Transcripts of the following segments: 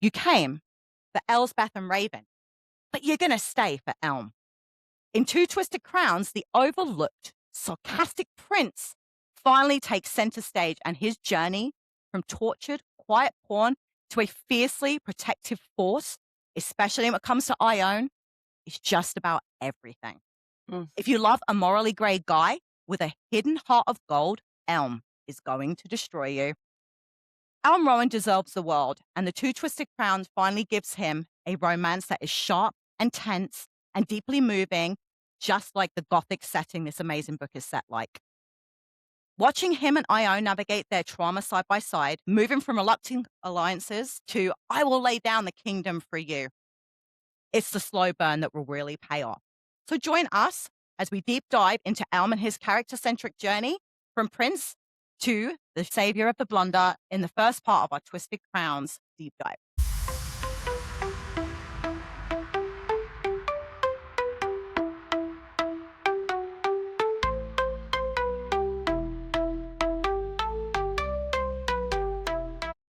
You came for Elsbeth and Raven, but you're going to stay for Elm. In Two Twisted Crowns, the overlooked, sarcastic prince finally takes center stage, and his journey from tortured, quiet pawn to a fiercely protective force, especially when it comes to Ione, is just about everything. Mm. If you love a morally grey guy with a hidden heart of gold, Elm is going to destroy you. Elm Rowan deserves the world, and the Two Twisted Crowns finally gives him a romance that is sharp and tense and deeply moving, just like the gothic setting this amazing book is set like. Watching him and Io navigate their trauma side by side, moving from reluctant alliances to I will lay down the kingdom for you. It's the slow burn that will really pay off. So join us as we deep dive into Elm and his character-centric journey from Prince to the savior of the blunder in the first part of our Twisted Crowns deep dive.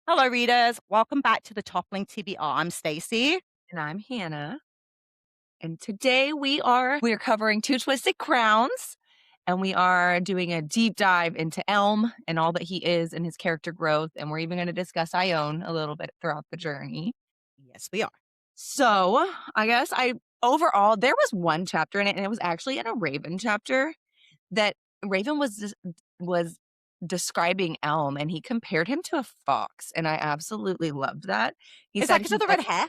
Hello, readers. Welcome back to the Toppling TBR. I'm Stacey. And I'm Hannah. And today we're covering Two Twisted Crowns, and we are doing a deep dive into Elm and all that he is and his character growth. And we're even going to discuss Ione a little bit throughout the journey. Yes, we are. So I guess overall, there was one chapter in it, and it was actually in a Raven chapter that Raven was describing Elm, and he compared him to a fox, and I absolutely loved that. He Is said that because of the red hair?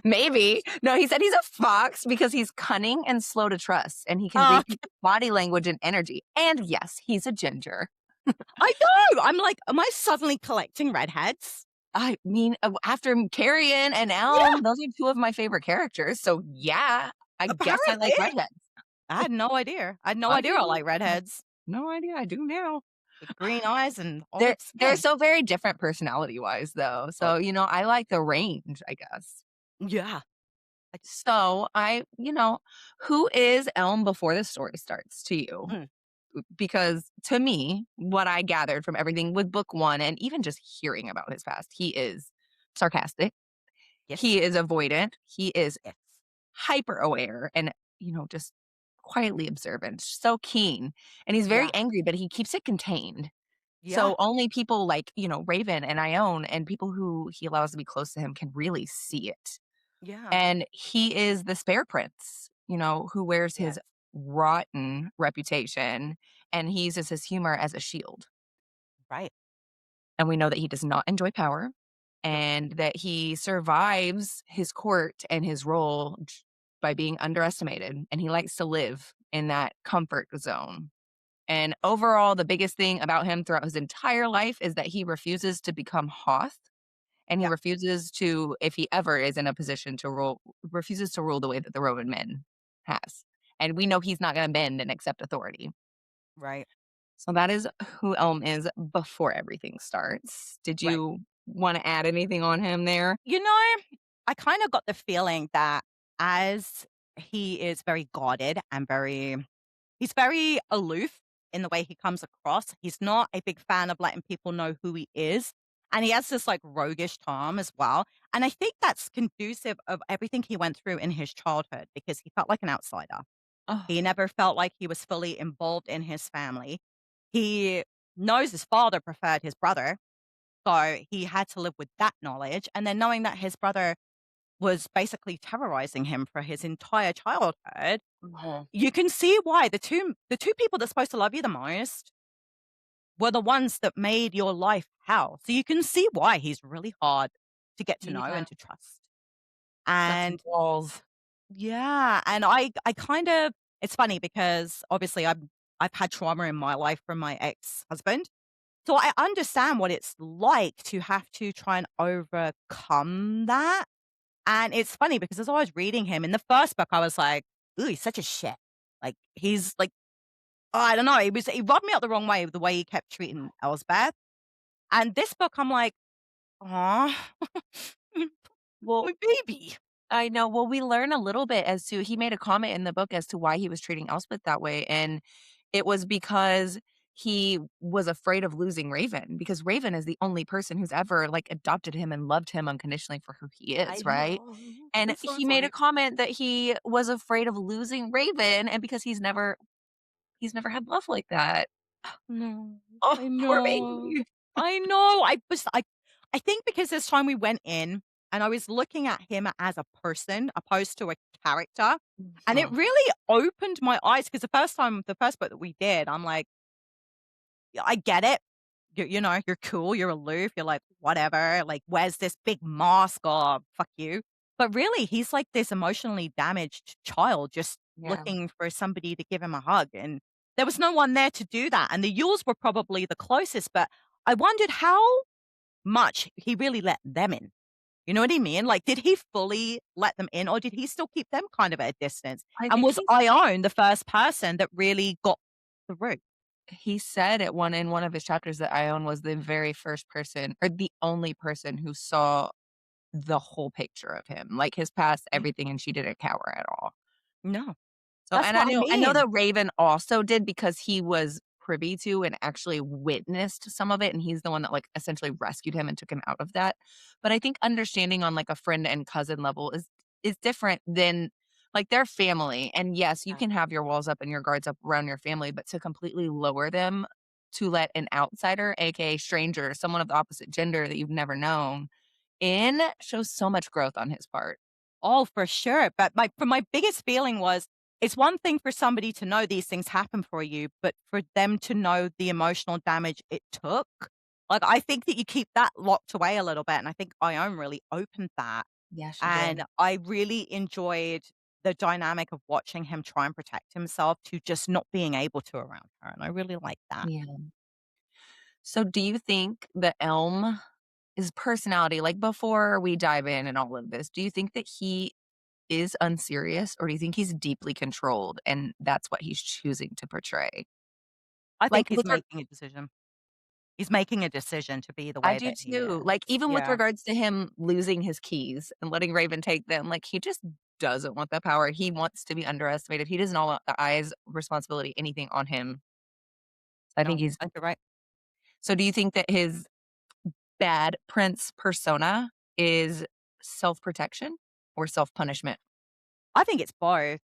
Maybe. No, he said he's a fox because he's cunning and slow to trust, and he can read body language and energy. And yes, he's a ginger. I know. I'm like, am I suddenly collecting redheads? I mean, after Carrion and Elm, those are two of my favorite characters. So yeah, I guess I like redheads. I had no idea. I had no idea I like redheads. No idea. I do now. With green eyes and all They're so very different personality-wise, though. So, I like the range, I guess. Yeah. So who is Elm before the story starts to you? Because to me, what I gathered from everything with book one and even just hearing about his past, he is sarcastic. Yes. He is avoidant. He is Yes. hyper aware and, just quietly observant, so keen. And he's very angry, but he keeps it contained. Yeah. So only people like, Raven and Ione and people who he allows to be close to him can really see it. Yeah. And he is the spare prince, who wears his rotten reputation, and he uses his humor as a shield. Right. And we know that he does not enjoy power and that he survives his court and his role by being underestimated. And he likes to live in that comfort zone. And overall, the biggest thing about him throughout his entire life is that he refuses to become Hoth. And he refuses to, if he ever is in a position to rule, refuses to rule the way that the Rowan men has. And we know he's not going to bend and accept authority. Right. So that is who Elm is before everything starts. Did you want to add anything on him there? I kind of got the feeling that as he is very guarded and he's very aloof in the way he comes across. He's not a big fan of letting people know who he is. And he has this like roguish charm as well. And I think that's conducive of everything he went through in his childhood because he felt like an outsider. Oh, He never felt like he was fully involved in his family. He knows his father preferred his brother. So he had to live with that knowledge. And then knowing that his brother was basically terrorizing him for his entire childhood, you can see why the two people that's supposed to love you the most were the ones that made your life hell. So you can see why he's really hard to get to know and to trust. And walls. yeah, and I kind of it's funny because obviously I've had trauma in my life from my ex-husband. So I understand what it's like to have to try and overcome that. And it's funny because as I was reading him in the first book, I was like, "Ooh, he's such a shit." Like he's like, oh, I don't know. He rubbed me out the wrong way with the way he kept treating Elsbeth. And this book, I'm like, "Aw, Well, my baby." I know. Well, we learn a little bit as to he made a comment in the book as to why he was treating Elspeth that way. And it was because he was afraid of losing Raven because Raven is the only person who's ever, like, adopted him and loved him unconditionally for who he I is, right? know. And It's so he made a sweet. comment that he was afraid of losing Raven, and because he's never had love like that. No, Oh, I poor know. baby. I know. I think because this time we went in and I was looking at him as a person opposed to a character, and it Mhm. really opened my eyes because the first book that we did, I'm like, "Yeah, I get it. You're cool, you're aloof, you're like, whatever, like, where's this big mask? Oh, fuck you." But really, he's like this emotionally damaged child just Yeah. looking for somebody to give him a hug, and there was no one there to do that, and the Yules were probably the closest, but I wondered how much he really let them in. You know what I mean? Like, did he fully let them in, or did he still keep them kind of at a distance? I And think was Ione the first person that really got through? he said at one in one of his chapters that Ione was the very first person or the only person who saw the whole picture of him, like his past, Yeah. everything, and she didn't cower at all. No. So That's and what I I know mean. that Raven also did because he was privy to and actually witnessed some of it, and he's the one that, like, essentially rescued him and took him out of that. But I think understanding on, like, a friend and cousin level is different than like, they're family, and yes, you Yeah. can have your walls up and your guards up around your family, but to completely lower them to let an outsider, AKA stranger, someone of the opposite gender that you've never known in, shows so much growth on his part. Oh, for sure. But my biggest feeling was it's one thing for somebody to know these things happen for you, but for them to know the emotional damage it took. Like, I think that you keep that locked away a little bit. And I think Ione really opened that. Yeah, she And did. I really enjoyed the dynamic of watching him try and protect himself to just not being able to around her. And I really like that. Yeah. So do you think the Elm his personality, like, before we dive in and all of this, do you think that he is unserious, or do you think he's deeply controlled and that's what he's choosing to portray? I think Like, he's with reg making a decision. He's making a decision to be the I way do that he too. is. Like, even with Yeah. regards to him losing his keys and letting Raven take them, like, he just doesn't want that power. He wants to be underestimated. He does not want the eyes, responsibility, anything on him. I think No, he's I think you're right. so do you think that his bad prince persona is self-protection or self-punishment? I think it's both.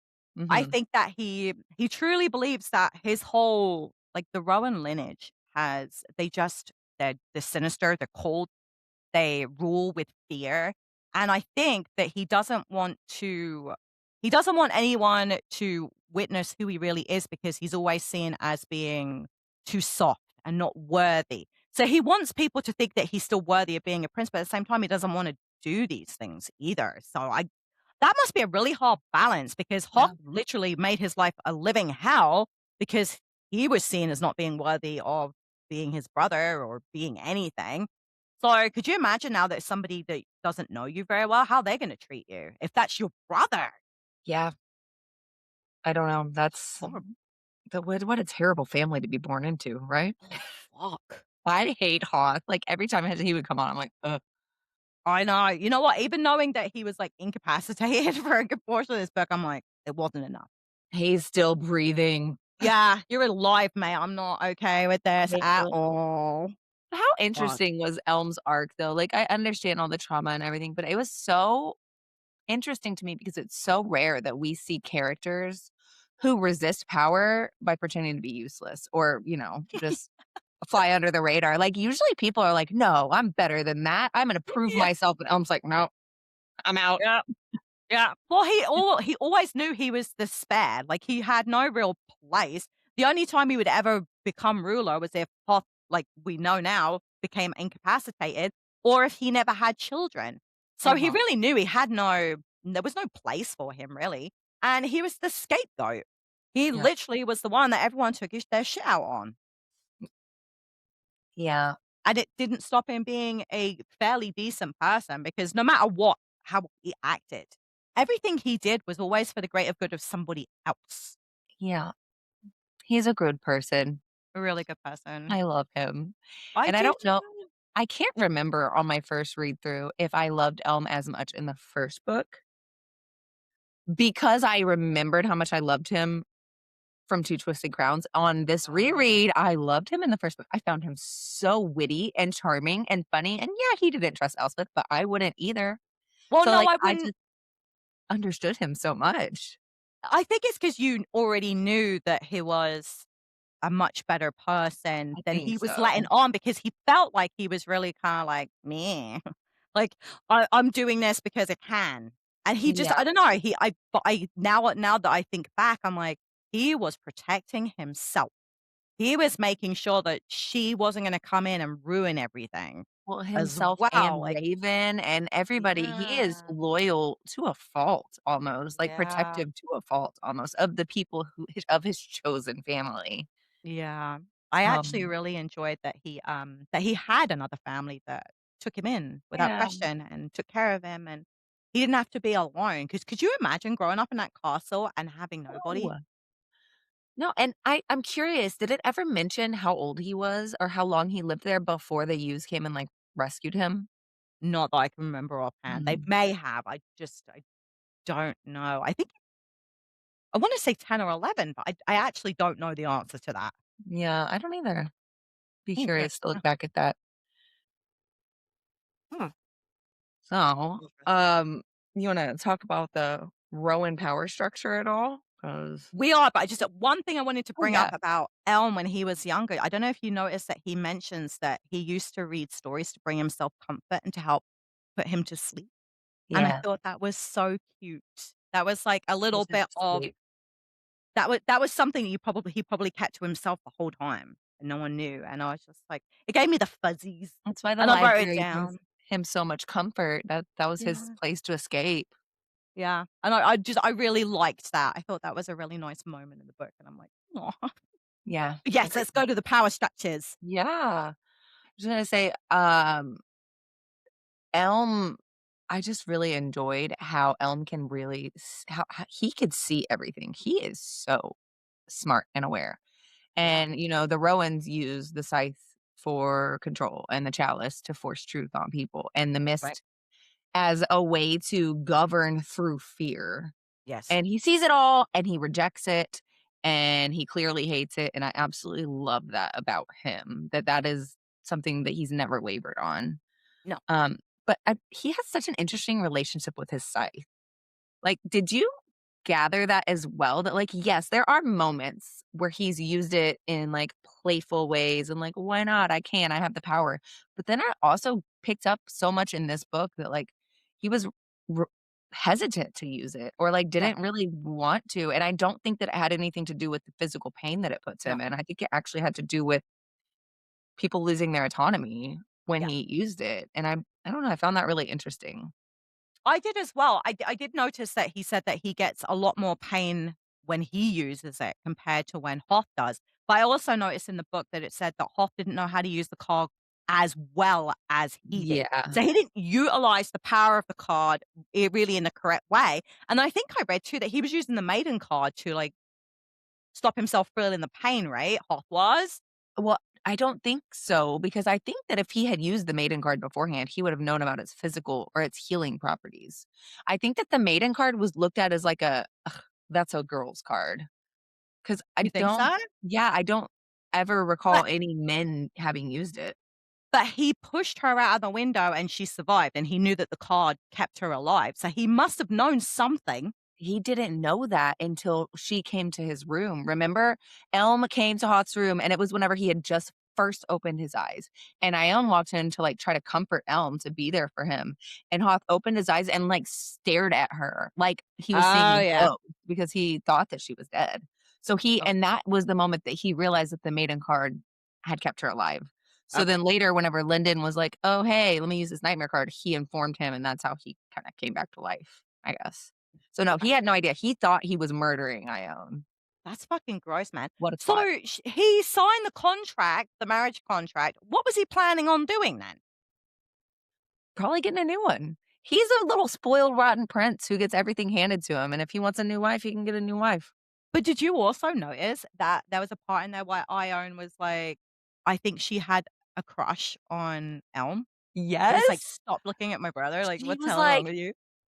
I Mhm. think that he truly believes that his whole like, the Rowan lineage has they're sinister, they're cold, they rule with fear, and I think that he doesn't want anyone to witness who he really is because he's always seen as being too soft and not worthy. So he wants people to think that he's still worthy of being a prince, but at the same time, he doesn't wanna do these things either. So I that must be a really hard balance because Hoth Yeah. literally made his life a living hell because he was seen as not being worthy of being his brother or being anything. So could you imagine now that somebody that doesn't know you very well, how they're gonna treat you if that's your brother? Yeah. I don't know. That's Horrible. what a terrible family to be born into, right? Oh, fuck. I hate Hoth. Like, every time he would come on, I'm like, "Ugh." I know. You know what? Even knowing that he was, like, incapacitated for a good portion of this book, I'm like, it wasn't enough. He's still breathing. Yeah, you're alive, mate. I'm not okay with this at all. How Fuck. interesting was Elm's arc, though? Like, I understand all the trauma and everything, but it was so interesting to me because it's so rare that we see characters who resist power by pretending to be useless or, just fly under the radar. Like, usually people are like, "No, I'm better than that. I'm gonna prove Yeah. myself," and Elm's like, "No, I'm out." Yeah. Yeah. Well, he always knew he was the spare, like, he had no real place. The only time he would ever become ruler was if Hoth, like we know now, became incapacitated or if he never had children. So he Uh-huh. really knew there was no place for him really, and he was the scapegoat. He Yeah. literally was the one that everyone took their shit out on, Yeah. and it didn't stop him being a fairly decent person because no matter what how he acted, everything he did was always for the greater good of somebody else. Yeah. He's a good person. A really good person. I love him. I And I do don't know too. I can't remember on my first read through if I loved Elm as much in the first book because I remembered how much I loved him from Two Twisted Crowns. On this Oh. reread, I loved him in the first book. I found him so witty and charming and funny. And yeah, he didn't trust Elspeth, but I wouldn't either. Well, So no, like I I wouldn't. just understood him so much. I think it's because you already knew that he was a much better person I than think he was so. letting on because he felt like he was really kinda like, "Me." Like, I'm doing this because I can." And he just Yeah. I don't know, but I now that I think back, I'm like, he was protecting himself. He was making sure that she wasn't gonna come in and ruin everything Well, as himself well, and like Raven and everybody, he is yeah, loyal to a fault almost, like yeah. protective to a fault almost of the people who of his chosen family. Yeah. I actually Um, really enjoyed that he had another family that took him in without yeah. question and took care of him, and he didn't have to be alone. Because could you imagine growing up in that castle and having nobody? No. No, and I'm curious, did it ever mention how old he was or how long he lived there before the Yous came and, like, rescued him? Not that I can remember offhand. They Mm. may have, I don't know. I think I wanna say 10 or 11, but I actually don't know the answer to that. Yeah, I don't either. Be Interest curious to look back at that. huh, So, interesting. you wanna talk about the Rowan power structure at all? 'Cause We are, but I just one thing I wanted to oh, bring up yeah. about Elm when he was younger, I don't know if you noticed that he mentions that he used to read stories to bring himself comfort and to help put him to sleep, and I Yeah. thought that was so cute. That was like a Was little his bit of escape. that was something he probably kept to himself the whole time, and no one knew, and I was just like it gave me the fuzzies, That's why the and I wrote it library brings down. him so much comfort. That was his Yeah, place to escape. yeah, and I really liked that. I thought that was a really nice moment in the book, and I'm like, "Aw." Yeah, Yes, let's agreed. go to the power structures. Yeah. I was gonna say, Elm I just really enjoyed how Elm can really how he could see everything. He is so smart and aware. Yeah, And, the Rowans use the scythe for control and the chalice to force truth on people, and the right. mist as a way to govern through fear. Yes. And he sees it all and he rejects it and he clearly hates it. And I absolutely love that about him, that is something that he's never wavered on. No. Um, but he has such an interesting relationship with his scythe. Like, did you gather that as well? That, like, yes, there are moments where he's used it in, like, playful ways and, like, "Why not? I can. I have the power." But then I also picked up so much in this book that, like, he was r hesitant to use it or, like, Yeah. didn't really want to, and I don't think that it had anything to do with the physical pain that it puts No. him in. I think it actually had to do with people losing their autonomy when Yeah. he used it, and I don't know, I found that really interesting. I did as well. I did notice that he said that he gets a lot more pain when he uses it compared to when Hoth does. But I also noticed in the book that it said that Hoth didn't know how to use the card as well as he did. Yeah. So he didn't utilize the power of the card really in the correct way. And I think I read too that he was using the maiden card to like stop himself feeling the pain, right? Hoth was. Well, I don't think so, because I think that if he had used the maiden card beforehand, he would have known about its physical or its healing properties. I think that the maiden card was looked at as like a, "Ugh, that's a girl's card." Because You think so? I don't ever recall But any men having used it. But he pushed her out of the window and she survived, and he knew that the card kept her alive, so he must have known something. He didn't know that until she came to his room. Remember? Elm came to Hot's room, and it was whenever he had just first opened his eyes. And Ione walked in to like try to comfort Elm to be there for him. And Hoth opened his eyes and like stared at her like he was seeing Oh, a yeah. ghost because he thought that she was dead. So Oh, and that was the moment that he realized that the maiden card had kept her alive. So okay, then later, whenever Lyndon was like, "Oh, hey, let me use this nightmare card," he informed him, and that's how he kind of came back to life, I guess. So, no, he okay. had no idea. He thought he was murdering Ione. That's fucking gross, man. What a So, twat. he signed the contract, the marriage contract. What was he planning on doing then? Probably getting a new one. He's a little spoiled, rotten prince who gets everything handed to him, and if he wants a new wife, he can get a new wife. But did you also notice that there was a part in there where Ione was like I think she had a crush on Elm? It was like, Yes? "Stop looking at my brother, like, She what's the was hell wrong like with you?"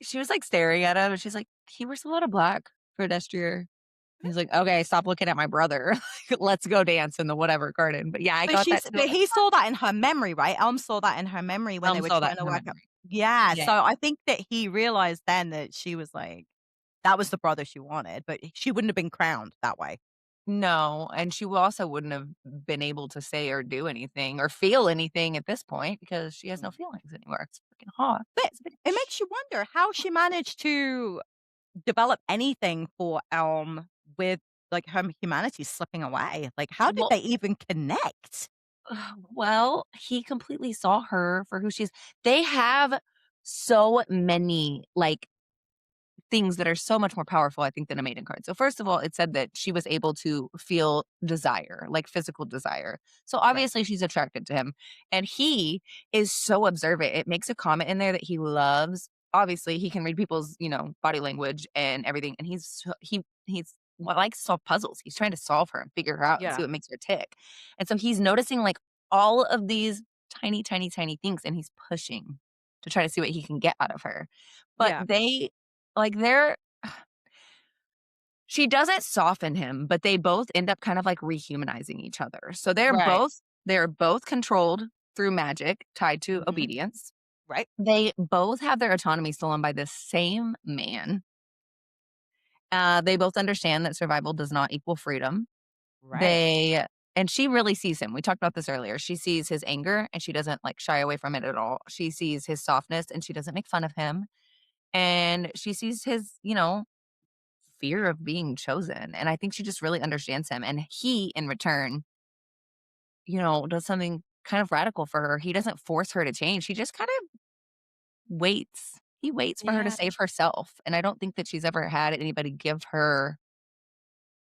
she was, like, staring at him, and she's like, "He wears a lot of black for Destrier." He's like, "Okay, stop looking at my brother. Let's go dance in the whatever garden." But yeah, I got that too. But he saw that in her memory, right? Elm saw that in her memory when they were Saw that trying in to her work out. memory. Yeah, Yeah. so I think that he realized then that she was like that was the brother she wanted, but she wouldn't have been crowned that way. No, and she also wouldn't have been able to say or do anything or feel anything at this point because she has no Mm. feelings anymore. It's freaking hot. But She's a it bitch. makes you wonder how she managed to develop anything for Elm with, like, her humanity slipping away. Like, how did Well, they even connect? well, he completely saw her for who she is. They have so many, like, things that are so much more powerful, I think, than a maiden card. So first of all, it said that she was able to feel desire, like physical desire. So Right. obviously she's attracted to him. And he is so observant. It makes a comment in there that he loves. Obviously, he can read people's, body language and everything. And he's likes to solve puzzles. He's trying to solve her and figure her out and see Yeah. what makes her tick. And so he's noticing like all of these tiny, tiny, tiny things and he's pushing to try to see what he can get out of her. But Yeah. they're she doesn't soften him, but they both end up kind of, like, rehumanizing each other. So Right. they're both controlled through magic tied to Mhm. obedience. Right. They both have their autonomy stolen by the same man. They both understand that survival does not equal freedom. Right. They and she really sees him. We talked about this earlier. She sees his anger, and she doesn't, like, shy away from it at all. She sees his softness, and she doesn't make fun of him. And she sees his, fear of being chosen, and I think she just really understands him, and he, in return, does something kind of radical for her. He doesn't force her to change, he just kind of waits. He waits for her to Yeah. save herself, and I don't think that she's ever had anybody give her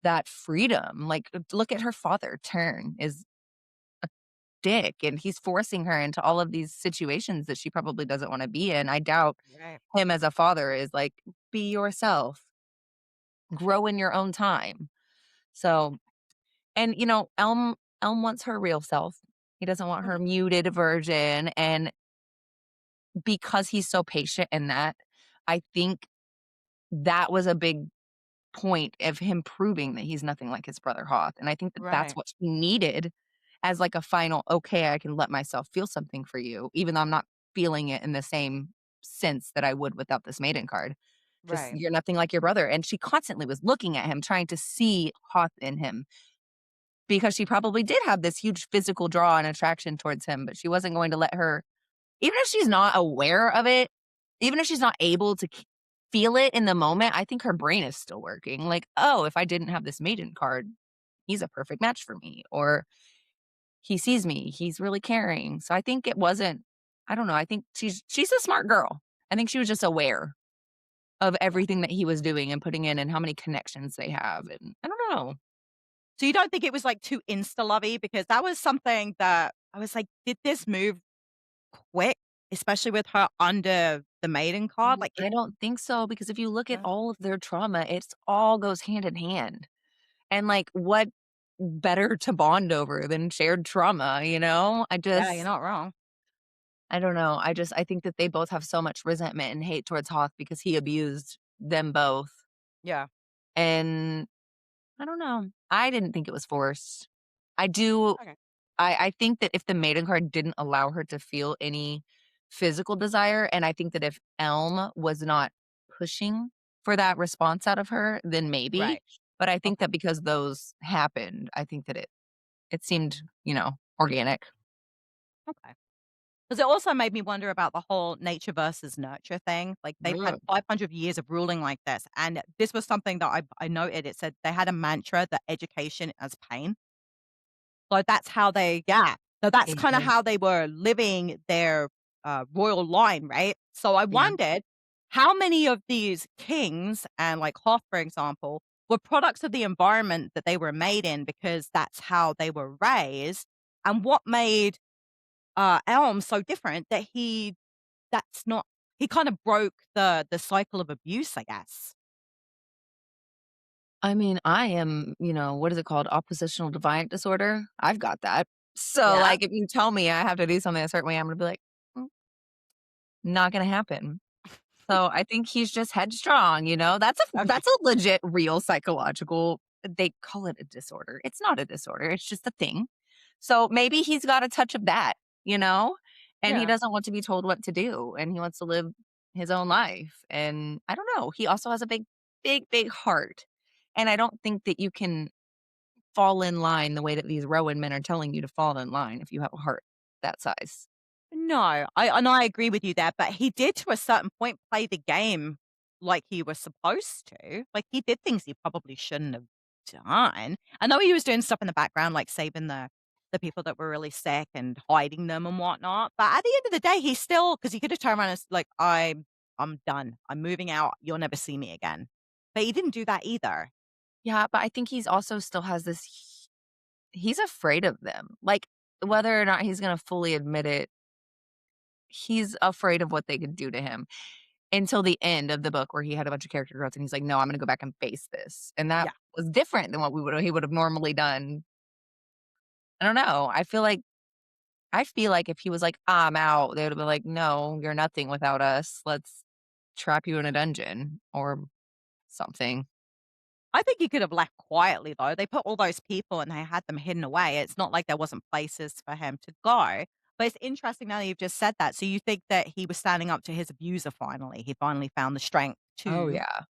that freedom. Like, look at her father, Turn is dick, and he's forcing her into all of these situations that she probably doesn't wanna be in. I doubt Right. him as a father is like, "Be yourself, grow in your own time." So and, Elm wants her real self. He doesn't want her Mhm. muted version, and because he's so patient in that, I think that was a big point of him proving that he's nothing like his brother Hoth, and I think that that's Right. what he needed as, like, a final, "Okay, I can let myself feel something for you, even though I'm not feeling it in the same sense that I would without this maiden card. Just Right. you're nothing like your brother," and she constantly was looking at him, trying to see Hoth in him. Because she probably did have this huge physical draw and attraction towards him, but she wasn't going to let her even if she's not aware of it, even if she's not able to feel it in the moment, I think her brain is still working. Like, "Oh, if I didn't have this maiden card, he's a perfect match for me," or "He sees me, he's really caring." So I think it wasn't I don't know, I think she's a smart girl. I think she was just aware of Yeah. everything that he was doing and putting in and how many connections they have, and I don't know. So you don't think it was, like, too insta-lovey? Because that was something that I was like, "Did this move quick?" Especially with her under the maiden card, like, it I don't think so because if you look at no? all of their trauma, it's all goes hand in hand. And like what better to bond over than shared trauma, you know? Yeah, you're not wrong. I don't know. I think that they both have so much resentment and hate towards Hoth because he abused them both. Yeah. And I don't know. I didn't think it was forced. I do Okay. I think that if the maiden card didn't allow her to feel any physical desire, and I think that if Elm was not pushing for that response out of her, then maybe. Right. But I think Okay. that because those happened, I think that it seemed, organic. Okay. 'Cause it also made me wonder about the whole nature versus nurture thing. Like, they've had Mm. 500 years of ruling like this, and this was something that I noted. It said they had a mantra that education as pain. So that's how they yeah. So that's They kinda did. how they were living their, royal line, right? So I Yeah. wondered how many of these kings and, like, Hoth, for example, were products of the environment that they were made in because that's how they were raised, and what made, Elm so different that that's not he kind of broke the cycle of abuse, I guess. I mean, I am, what is it called? Oppositional defiant disorder. I've got that. So, Yeah. like, if you tell me I have to do something a certain way, I'm gonna be like, "Mm, not gonna happen." So, I think he's just headstrong, you know? Okay. That's a legit real psychological they call it a disorder. It's not a disorder, it's just a thing. So, maybe he's got a touch of that, you know? And he Yeah. doesn't want to be told what to do, and he wants to live his own life, and I don't know, he also has a big heart, and I don't think that you can fall in line the way that these Rowan men are telling you to fall in line if you have a heart that size. No, I agree with you there, but he did to a certain point play the game like he was supposed to. Like, he did things he probably shouldn't have done. I know he was doing stuff in the background, like saving the people that were really sick and hiding them and whatnot, but at the end of the day, he still, because he could have turned around and like, I'm done. I'm moving out. You'll never see me again." But he didn't do that either. Yeah, but I think he's also still has this he's afraid of them. Like, Mm. whether or not he's gonna fully admit it, he's afraid of what they could do to him until the end of the book where he had a bunch of character growth and he's like, "No, I'm gonna go back and face this." And that Yeah. was different than what he would have normally done. I don't know. I feel like if he was like, "I'm out," they would have been like, "No, you're nothing without us. Let's trap you in a dungeon or something." I think he could have left quietly, though. They put all those people and they had them hidden away. It's not like there wasn't places for him to go. But it's interesting now that you've just said that. So you think that he was standing up to his abuser finally. He finally found the strength Oh, yeah.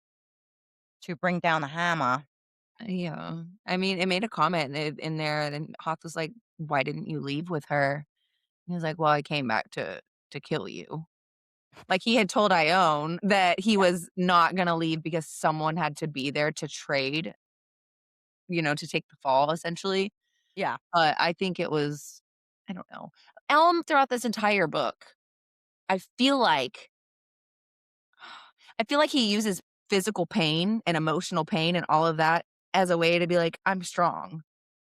to bring down the hammer. Yeah. I mean, it made a comment in there, and Hoth was like, "Why didn't you leave with her?" He was like, "Well, I came back to kill you." Like, he had told Ione that he Yeah. was not gonna leave because someone had to be there to trade, to take the fall, essentially. Yeah. But I think it was I don't know. Elm, throughout this entire book, I feel like I feel like he uses physical pain and emotional pain and all of that as a way to be like, "I'm strong."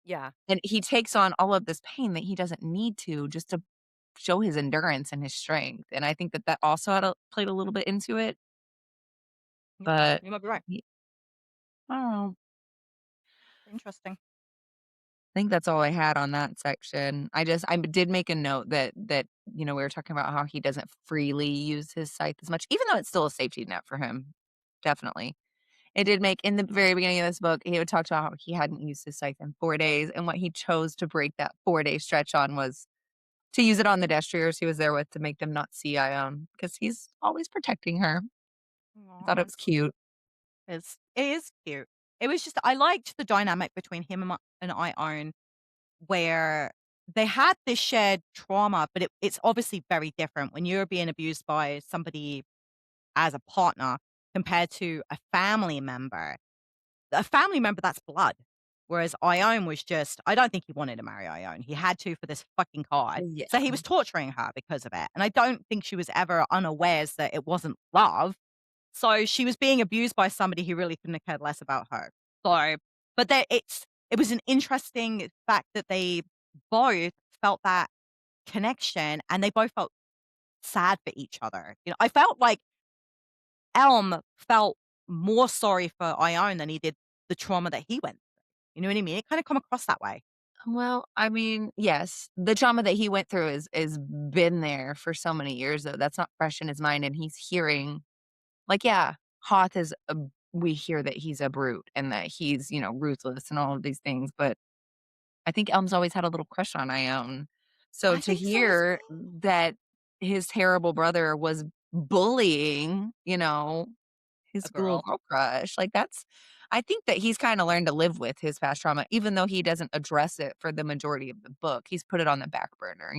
Yeah. And he takes on all of this pain that he doesn't need to just to show his endurance and his strength, and I think that that also played a little bit into it, Yeah. but You might be right. ye I don't know. Interesting. I think that's all I had on that section. I did make a note that we were talking about how he doesn't freely use his scythe as much, even though it's still a safety net for him, definitely. It did make in the very beginning of this book, he would talk about how he hadn't used his scythe in 4 days, and what he chose to break that 4-day stretch on was to use it on the destriers he was there with to make them not see Ione, because he's always protecting her. I thought Aw, it was cute. it is cute. It was just, I liked the dynamic between him and Ione, where they had this shared trauma, but it's obviously very different when you're being abused by somebody as a partner compared to a family member. A family member, that's blood. Whereas Ione was just, I don't think he wanted to marry Ione. He had to for this fucking card. So he Yeah. was torturing her because of it. And I don't think she was ever unawares that it wasn't love. So she was being abused by somebody who really couldn't have cared less about her. So, but it was an interesting fact that they both felt that connection and they both felt sad for each other. I felt like Elm felt more sorry for Ione than he did the trauma that he went through. You know what I mean? It kinda come across that way. Well, I mean, yes, the trauma that he went through is been there for so many years, though. That's not fresh in his mind, and he's hearing like, yeah, Hoth is a we hear that he's a brute and that he's ruthless and all of these things, but I think Elm's always had a little crush on Ione. So I to think so as hear well. that his terrible brother was bullying A his little girl. girl crush, like, that's I think that he's kinda learned to live with his past trauma, even though he doesn't address it for the majority of the book, he's put it on the back burner?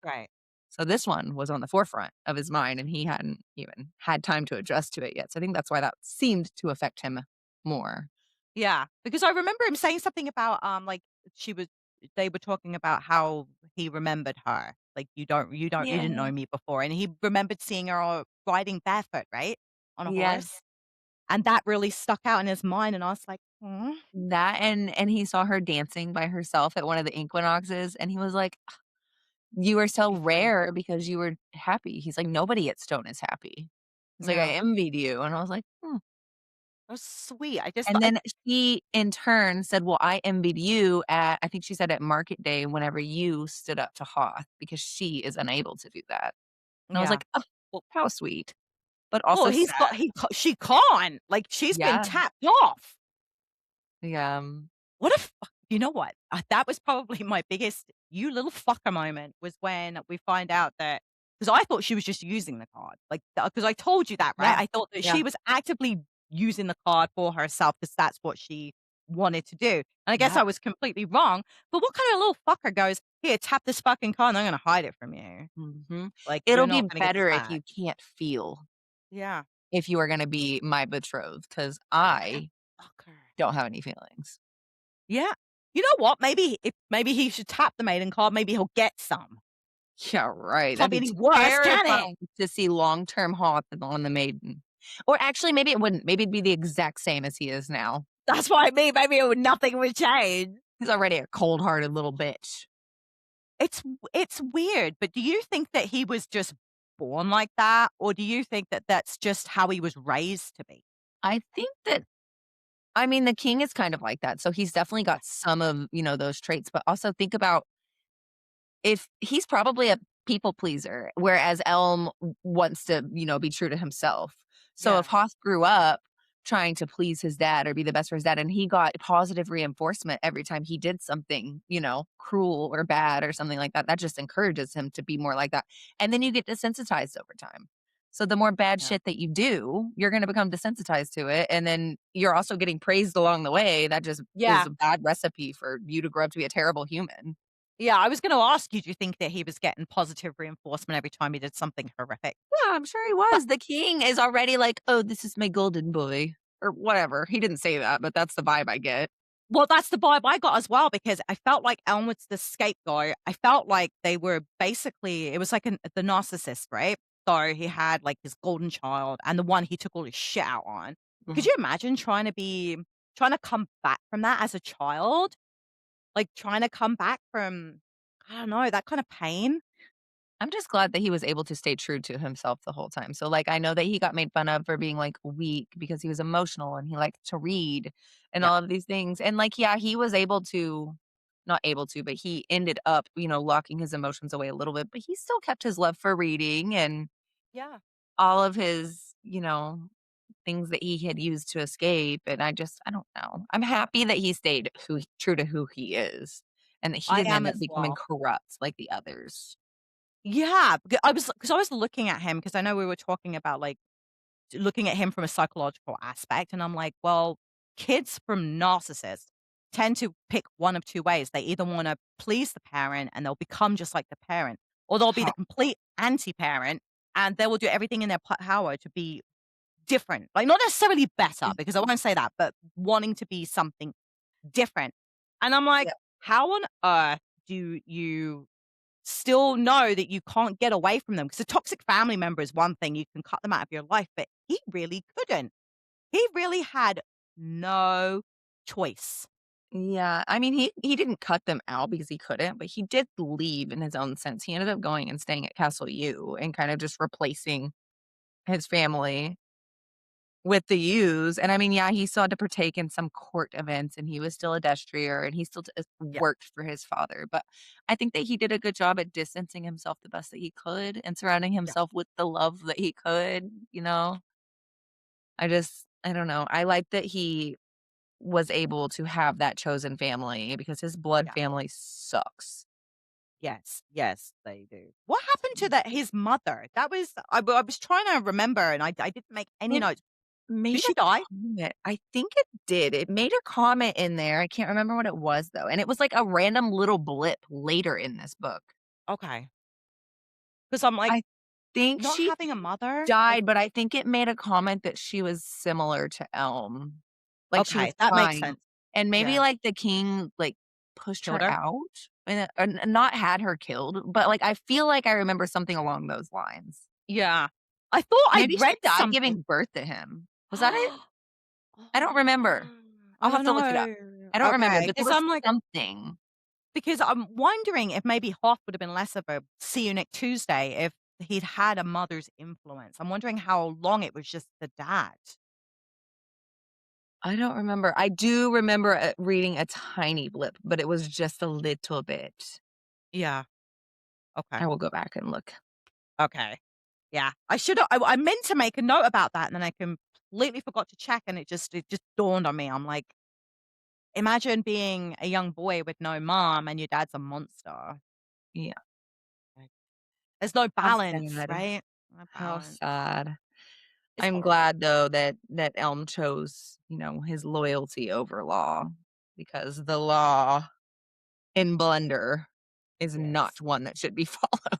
Right. So this one was on the forefront of his mind, and he hadn't even had time to adjust to it yet, so I think that's why that seemed to affect him more. Yeah, because I remember him saying something about, like, she was they were talking about how he remembered her. Like, you didn't Yeah. know me before," and he remembered seeing her, riding barefoot, right? On a horse? Yes. And that really stuck out in his mind, and I was like, "Aw." That and he saw her dancing by herself at one of the equinoxes, and he was like, "You were so Be free. rare because you were happy." He's like, "Nobody at Stone is happy." He's like, "I Yeah. envied you," and I was like, "Hmm." That was sweet. I just And I then she in turn said, "Well, I envied you at" I think she said at market day whenever you stood up to Hoth because she is unable to do that. And I was Yeah. like, "Oh, Well, how sweet." but Well, also he's got sad. he ca she can't, like, she's been Yeah, tapped off. yeah, What if you know what? That was probably my biggest "you little fucker" moment was when we find out that because I thought she was just using the card, like, because I told you that, right? yeah, I thought that yeah, she was actively using the card for herself because that's what she wanted to do, and I guess yeah. I was completely wrong, but what kind of little fucker goes, "Here, tap this fucking card, and I'm gonna hide it from you. Mhm. Like, you're It'll be not gonna get this better if back." you can't feel Yeah. if you are gonna be my betrothed, because What a I fucker. don't have any feelings. Yeah. You know what? Maybe he should tap the maiden card, maybe he'll get some. Yeah, right, Can't that'd be be any worse, can it? terrifying to see long-term Hawk on the maiden. Or actually, maybe it wouldn't, maybe it'd be the exact same as he is now. That's what I mean, maybe nothing would change. He's already a cold-hearted little bitch. It's weird, but do you think that he was just born like that, or do you think that that's just how he was raised to be? I think that I mean, the king is kind of like that, so he's definitely Yeah, got some of, those traits, but also think about if he's probably a people pleaser, whereas Elm wants to, be true to himself. So if yeah, Hoth grew up trying to please his dad or be the best for his dad, and he got positive reinforcement every time he did something, cruel or bad or something like that, that just encourages him to be more like that. And then you get desensitized over time. So the more bad yeah. shit that you do, you're going to become desensitized to it. And then you're also getting praised along the way. That just is Yeah, a bad recipe for you to grow up to be a terrible human. yeah, I was gonna ask you, do you think that he was getting positive reinforcement every time he did something horrific? Yeah, I'm sure he But was. The king is already like, "Oh, this is my golden boy," or whatever. He didn't say that, but that's the vibe I get. well, that's the vibe I got as well because I felt like Elm was the scapegoat. I felt like they were basically it was like the narcissist, right? So he had like his golden child and the one he took all his shit out on. Could Mhm. you imagine trying to come back from that as a child? Like trying to come back from I don't know, that kind of pain? I'm just glad that he was able to stay true to himself the whole time. So, like, I know that he got made fun of for being, like, weak because he was emotional and he liked to read and Yeah. all of these things. And, like, yeah, he was able to not able to, but he ended up, locking his emotions away a little bit, but he still kept his love for reading and Yeah. all of his, things that he had used to escape, and I don't know. I'm happy that he stayed true to who he is, and that he I didn't am end up as becoming well. corrupt like the others. Yeah, because I was looking at him because I know we were talking about like looking at him from a psychological aspect, and I'm like, well, kids from narcissists tend to pick one of two ways. They either want to please the parent and they'll become just like the parent, or they'll be Huh, the complete anti-parent and they will do everything in their power to be different. Like not necessarily better, yeah, because I won't say that, but wanting to be something different. And I'm like, yeah. how on earth do you still know that you can't get away from them? Because a toxic family member is one thing, you can cut them out of your life, but he really couldn't. He really had no choice. Yeah, I mean, he didn't cut them out because he couldn't, but he did leave in his own sense. He ended up going and staying at Castle U and kind of just replacing his family with the U's, and I mean, yeah, he still had to partake in some court events, and he was still a destrier, and he still Yeah, worked for his father, but I think that he did a good job at distancing himself the best that he could and surrounding yeah, himself with the love that he could, you know? I don't know, I like that he was able to have that chosen family because his blood yeah. family sucks. Yes, yes, they do. What happened to that his mother? That was I was trying to remember and I didn't make any It notes. Did made she a die? comment. I think it did. It made a comment in there. I can't remember what it was though, and it was like a random little blip later in this book. Okay, because 'Cause I'm like, I think not she having a mother? Like died, but I think it made a comment that she was similar to Elm. Like, she was okay, that makes fine, sense. and maybe, Yeah. like, the king, like, pushed Killed her her? out and not had her killed, but, like, I feel like I remember something along those lines. Yeah. I thought Maybe I'd she read died something. giving birth to him. Was that it? Oh, I don't remember. I I'll have don't to look it up. know. I don't remember, Okay, but there 'cause was I'm like something. because I'm wondering if maybe Hoff would have been less of a "see you next Tuesday" if he'd had a mother's influence. I'm wondering how long it was just the dad. I don't remember. I do remember, reading a tiny blip, but it was just a little bit. Yeah. Okay. I will go back and look. Okay. Yeah. I meant to make a note about that, and then I completely forgot to check, and it just dawned on me. I'm like, imagine being a young boy with no mom and your dad's a monster. Yeah. Right. There's no How balance, sad. right? No How balance. sad. It's I'm horrible. glad though that Elm chose, his loyalty over law because the law in Blender is Yes. not one that should be followed.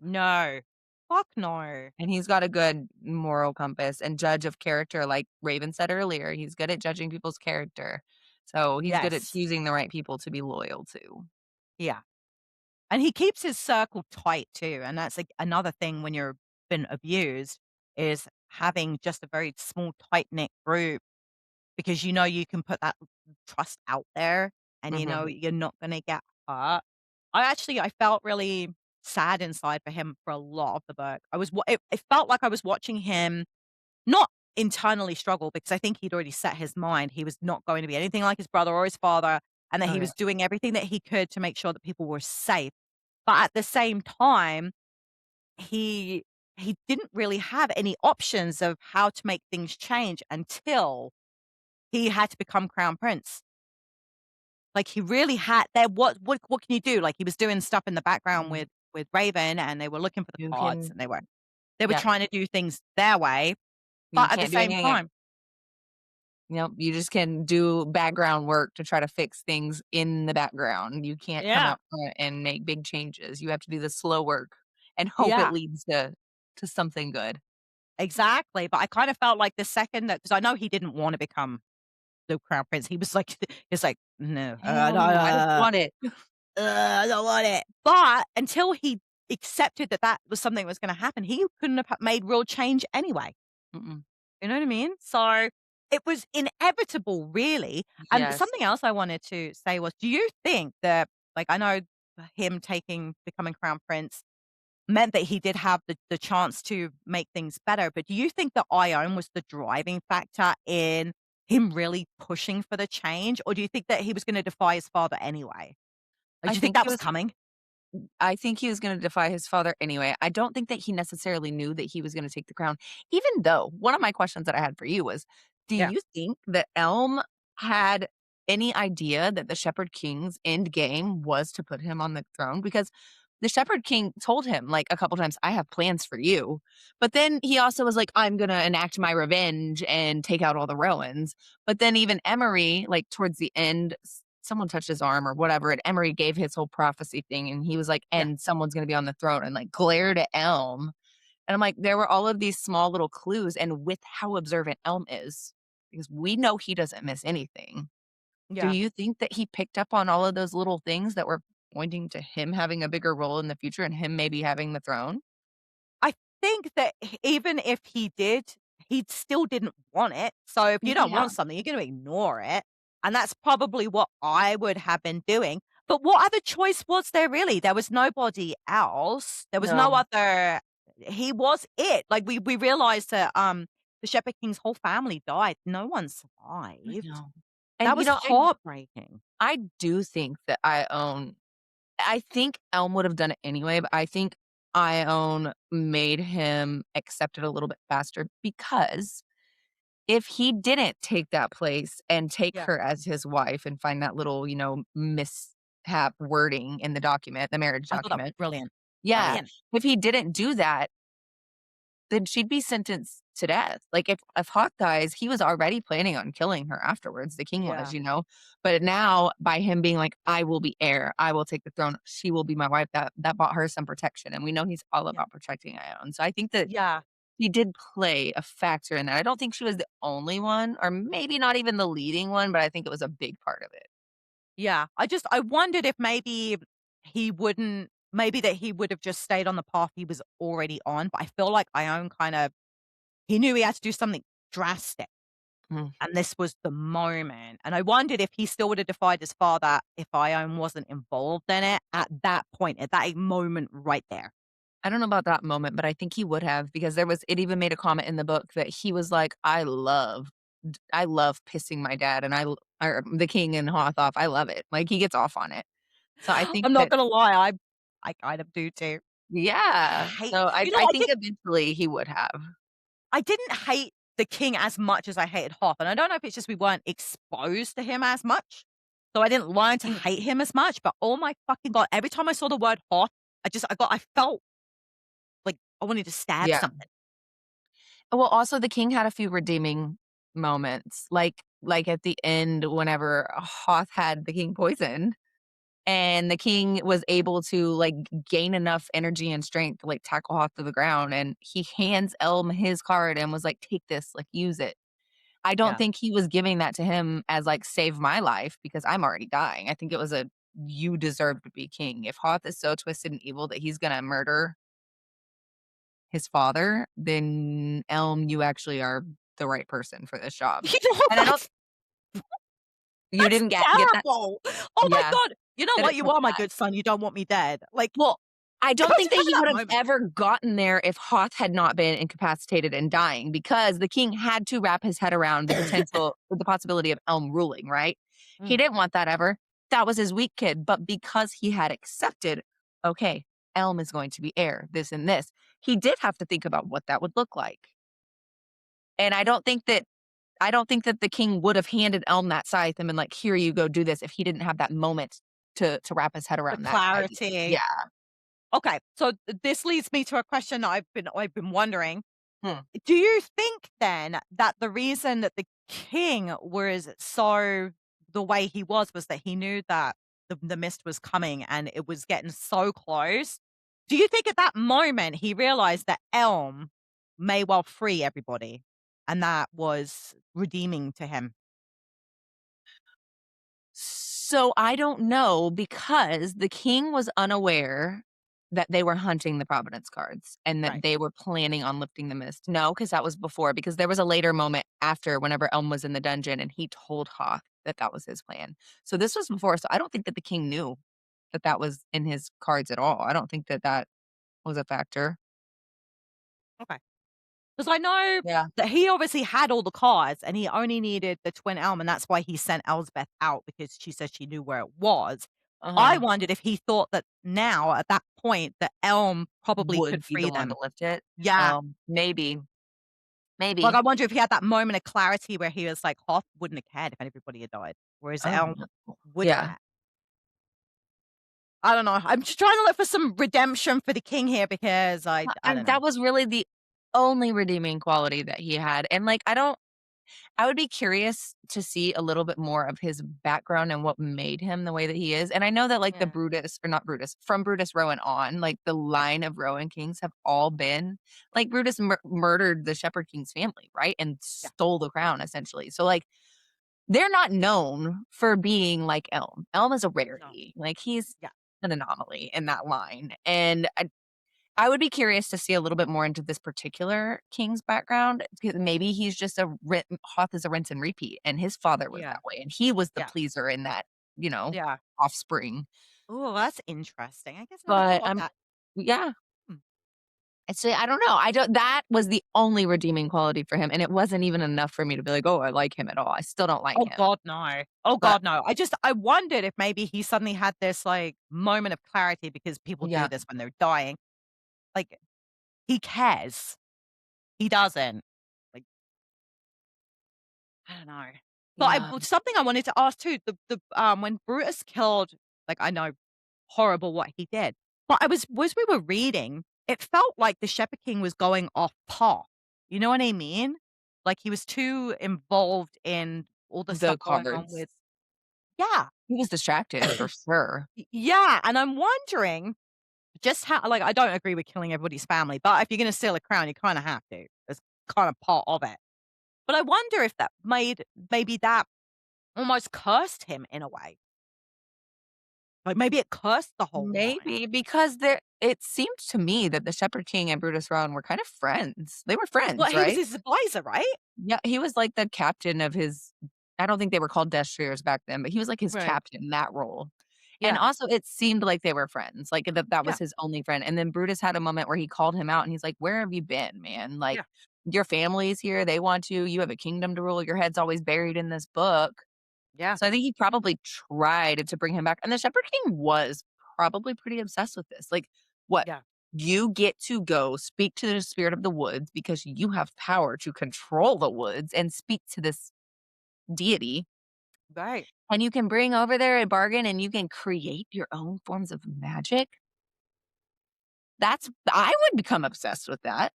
No. Fuck no. And he's got a good moral compass and judge of character, like Raven said earlier. He's good at judging people's character. So he's good at Yes. choosing the right people to be loyal to. Yeah. And he keeps his circle tight too, and that's, like, another thing when you're been abused is having just a very small, tight-knit group because you know you can put that trust out there and you know Mhm. you're not gonna get hurt. I felt really sad inside for him for a lot of the book. It felt like I was watching him not internally struggle because I think he'd already set his mind he was not going to be anything like his brother or his father, and that Oh, he yeah. was doing everything that he could to make sure that people were safe. But at the same time, he he didn't really have any options of how to make things change until he had to become crown prince. Like, he really had there what can you do? Like, he was doing stuff in the background Mm. with Raven, and they were looking for the You cards, can and they were yeah, trying to do things their way, you but at the can't do same anything. time You just can do background work to try to fix things in the background. You can't come yeah, out front and make big changes. You have to do the slow work and hope it yeah, leads to something good. exactly, but I kind of felt like the second that because I know he didn't wanna become the crown prince, he was like he's like, "No, Hell no, I don't want it. I don't want it." But until he accepted that that was something that was gonna happen, he couldn't have made real change anyway. Mm-mm. You know what I mean? So, it was inevitable, really. And Yes, something else I wanted to say was, do you think that like, I know him becoming crown prince meant that he did have the chance to make things better, but do you think that Ione was the driving factor in him really pushing for the change, or do you think that he was gonna defy his father anyway? Like, I do you think think that he was was coming? I think he was gonna defy his father anyway. I don't think that he necessarily knew that he was gonna take the crown, even though one of my questions that I had for you was, do Yeah, you think that Elm had any idea that the Shepherd King's end game was to put him on the throne? Because the Shepherd King told him, like, a couple times, "I have plans for you." But then he also was like, "I'm gonna enact my revenge and take out all the Rowans." But then even Emery, like, towards the end, someone touched his arm or whatever, and Emery gave his whole prophecy thing, and he was like, yeah, "And someone's gonna be on the throne," and, like, glared at Elm, and I'm like, there were all of these small little clues, and with how observant Elm is, because we know he doesn't miss anything. Do yeah. you think that he picked up on all of those little things that were pointing to him having a bigger role in the future and him maybe having the throne? I think that even if he did, he still didn't want it. So if you don't Yeah. want something, you're gonna ignore it, and that's probably what I would have been doing. But what other choice was there really? There was nobody else. There was no No, other he was it. Like, we realized that, the Shepherd King's whole family died. No one I survived. know. That And, was heartbreaking. I do think that I think Elm would have done it anyway, but I think Ione made him accept it a little bit faster because if he didn't take that place and take Yeah. her as his wife and find that little, mishap wording in the document, the marriage I thought that was document. brilliant. Yeah. Brilliant. If he didn't do that, then she'd be sentenced to death. Like, if Hawk dies, he was already planning on killing her afterwards, the king Yeah. was. But now by him being like, "I will be heir, I will take the throne, she will be my wife," that bought her some protection, and we know he's all Yeah. about protecting Ione. So I think that Yeah. he did play a factor in that. I don't think she was the only one, or maybe not even the leading one, but I think it was a big part of it. Yeah, I wondered if maybe that he would have just stayed on the path he was already on, but I feel like Ione he knew he had to do something drastic, Mm. and this was the moment, and I wondered if he still would have defied his father if Ione wasn't involved in it at that point, at that moment right there. I don't know about that moment, but I think he would have because it even made a comment in the book that he was like, I love pissing my dad and or the king and Hoth off. I love it." Like, he gets off on it. So I think I'm not that gonna lie, I kind of do too. Yeah. Hate So you know, I think eventually he would have. I didn't hate the king as much as I hated Hoth, and I don't know if it's just we weren't exposed to him as much, so I didn't learn to Mm, hate him as much, but oh my fucking god, every time I saw the word Hoth, I felt like I wanted to stab yeah. something. Well, also the king had a few redeeming moments, like at the end whenever Hoth had the king poisoned, and the king was able to, like, gain enough energy and strength to, like, tackle Hoth to the ground, and he hands Elm his card and was like, "Take this, like, use it." I don't Yeah. think he was giving that to him as, like, "Save my life," because I'm already dying. I think it was a, "You deserve to be king." If Hoth is so twisted and evil that he's gonna murder his father, then, Elm, you actually are the right person for this job. You know what? And I don't you That's didn't get that? terrible. Oh my Yeah. god. You know That what? it's You so are my bad. good son, you don't want me dead. Like, Well, I how don't did think that you he have would that have moment? ever gotten there if Hoth had not been incapacitated and dying, because the king had to wrap his head around the possibility of Elm ruling, right? He Mm. didn't want that ever. That was his weak kid, but because he had accepted, "Okay, Elm is going to be heir, this and this," he did have to think about what that would look like. And I don't think that the king would have handed Elm that scythe and been like, "Here you go, do this," if he didn't have that moment to wrap his head The around that idea. clarity. Yeah. Okay, so this leads me to a question that I've been wondering. Hmm. Do you think then that the reason that the king was so the way he was that he knew that the mist was coming and it was getting so close? Do you think at that moment he realized that Elm may well free everybody and that was redeeming to him? So I don't know, because the king was unaware that they were hunting the Providence cards and that Right. they were planning on lifting the mist. No, because that was before, because there was a later moment after whenever Elm was in the dungeon and he told Hoth that that was his plan. So this was before. So I don't think that the king knew that that was in his cards at all. I don't think that that was a factor. Okay. 'Cause I know Yeah. that he obviously had all the cards and he only needed the twin elm, and that's why he sent Elsbeth out because she said she knew where it was. I Uh-huh. wondered if he thought that now, at that point, the elm probably could Would be the free one to them. lift it. Yeah. Maybe. Like, Maybe. I wonder if he had that moment of clarity where he was like, Hoth wouldn't have cared if everybody had died, whereas the Oh, elm no. would Yeah. care. I don't know. I'm just trying to look for some redemption for the king here because I don't And know. that was really the only redeeming quality that he had, and, like, I would be curious to see a little bit more of his background and what made him the way that he is, and I know that, like, the Yeah. Brutus, or not Brutus, from Brutus Rowan on, like, the Yeah. line of Rowan kings have all been like, Brutus murdered the Shepherd King's family, right, and Yeah. stole the crown, essentially, so, like, they're not known for being like Elm. Elm is a No. rarity, like, he's Yeah. an anomaly in that line, and I would be curious to see a little bit more into this particular king's background, because maybe he's just Hoth is a rinse and repeat, and his father was Yeah. that way, and he was the Yeah. pleaser in that, you know, Yeah. offspring. Oh, that's interesting. I guess I never But thought of that. yeah, Hmm. I don't know. I don't that was the only redeeming quality for him, and it wasn't even enough for me to be like, "Oh, I like him at all." I still don't like Oh him. god, no. Oh But god, no. I wondered if maybe he suddenly had this, like, moment of clarity because people do yeah, this when they're dying. Like, he cares. He doesn't. Like, I don't know. yeah. But something I wanted to ask too, when Brutus killed, like, I know horrible what he did, but I was as we were reading, it felt like the Shepherd King was going off path. You know what I mean? Like, he was too involved in all the The stuff going on cards. with yeah. He was distracted for sure. Yeah, and I'm wondering just how like, I don't agree with killing everybody's family, but if you're gonna steal a crown, you kinda have to. It's kind of part of it. But I wonder if that made maybe that almost cursed him in a way. Like, maybe it cursed the whole line. Maybe, because there it seemed to me that the Shepherd King and Brutus Rowan were kind of friends. They were Well, friends, he was right? his advisor, right? Yeah, he was like the captain of his I don't think they were called destriers back then, but he was like his Right. captain in that role. And Yeah. also it seemed like they were friends, like that Yeah. was his only friend. And then Brutus had a moment where he called him out and he's like, "Where have you been, man? Like Yeah. your family's here, they want you have a kingdom to rule, your head's always buried in this book." Yeah. So I think he probably tried to bring him back. And the Shepherd King was probably pretty obsessed with this. Like, what? Yeah. You get to go speak to the spirit of the woods because you have power to control the woods and speak to this deity, Right. and you can bring over there a bargain and you can create your own forms of magic. I would become obsessed with that.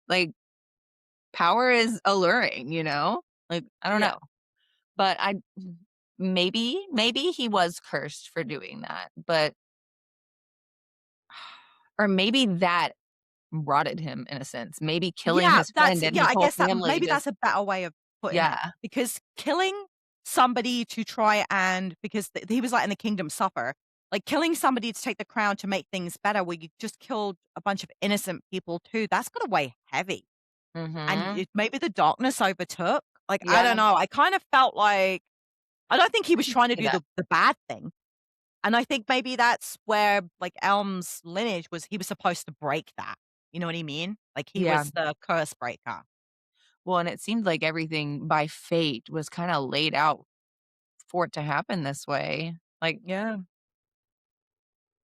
Like, power is alluring, you know? Like, I don't Yeah. know. But maybe he was cursed for doing that, but or maybe that rotted him in a sense. Maybe killing Yeah, his friend that's and yeah, his I whole guess that family maybe just that's a better way of putting it, yeah. because killing somebody to try and because he was letting the kingdom suffer, like, killing somebody to take the crown to make things better where you just killed a bunch of innocent people too, that's gotta weigh heavy, and Mhm. it maybe the darkness overtook? Like, I don't Yeah, know, I kind of felt like I don't think he I was can trying to see do that. the bad thing, and I think maybe that's where, like, Elm's lineage was he was supposed to break that, you know what I mean? Like, he Yeah. was the curse breaker. Well, and it seemed like everything by fate was kinda laid out for it to happen this way. Like, Yeah.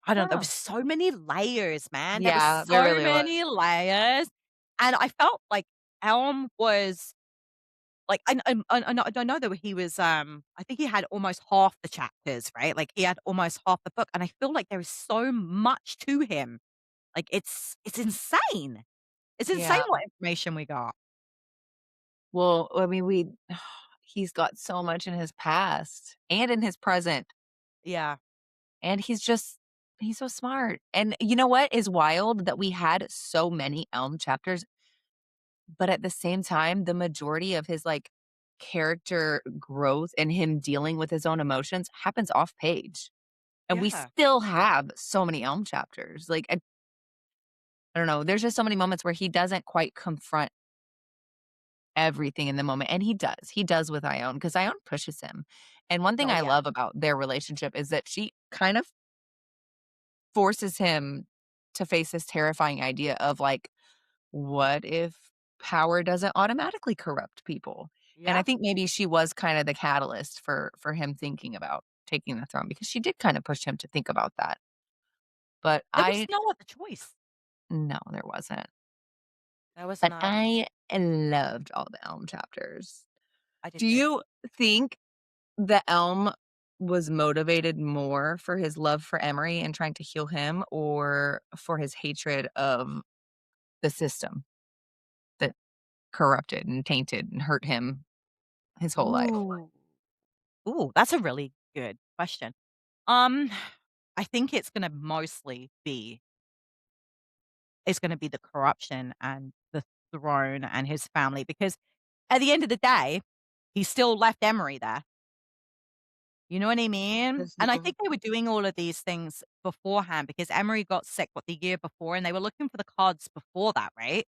I I don't don't know, there know. was so many layers, man. There was Yeah, there so really was. many layers, and I felt like Elm was like, I know that he was, I think he had almost half the chapters, right? Like, he had almost half the book, and I feel like there is so much to him. Like, it's insane. It's insane Yeah. what information we got. Well, I mean, he's got so much in his past and in his present, Yeah. and he's so smart. And you know what is wild? That we had so many Elm chapters, but at the same time, the majority of his, like, character growth and him dealing with his own emotions happens off page, and we Yeah. still have so many Elm chapters. Like, I don't know, there's just so many moments where he doesn't quite confront everything in the moment, and he does with Ione because Ione pushes him, and one thing Oh, I yeah. love about their relationship is that she kind of forces him to face this terrifying idea of, like, what if power doesn't automatically corrupt people? And I Yeah. think maybe she was kinda the catalyst for him thinking about taking the throne because she did kinda push him to think about that. But There was I no other choice. no, there wasn't. There was But not. I loved all the Elm chapters. I did Do too. you think the Elm was motivated more for his love for Emery and trying to heal him or for his hatred of the system that corrupted and tainted and hurt him his whole life? Ooh. Ooh, that's a really good question. Um, I think it's gonna be the corruption and the throne and his family because at the end of the day, he still left Emery there. You know what I mean? And I Mhm. think they were doing all of these things beforehand because Emery got sick, the year before, and they were looking for the cards before that, right?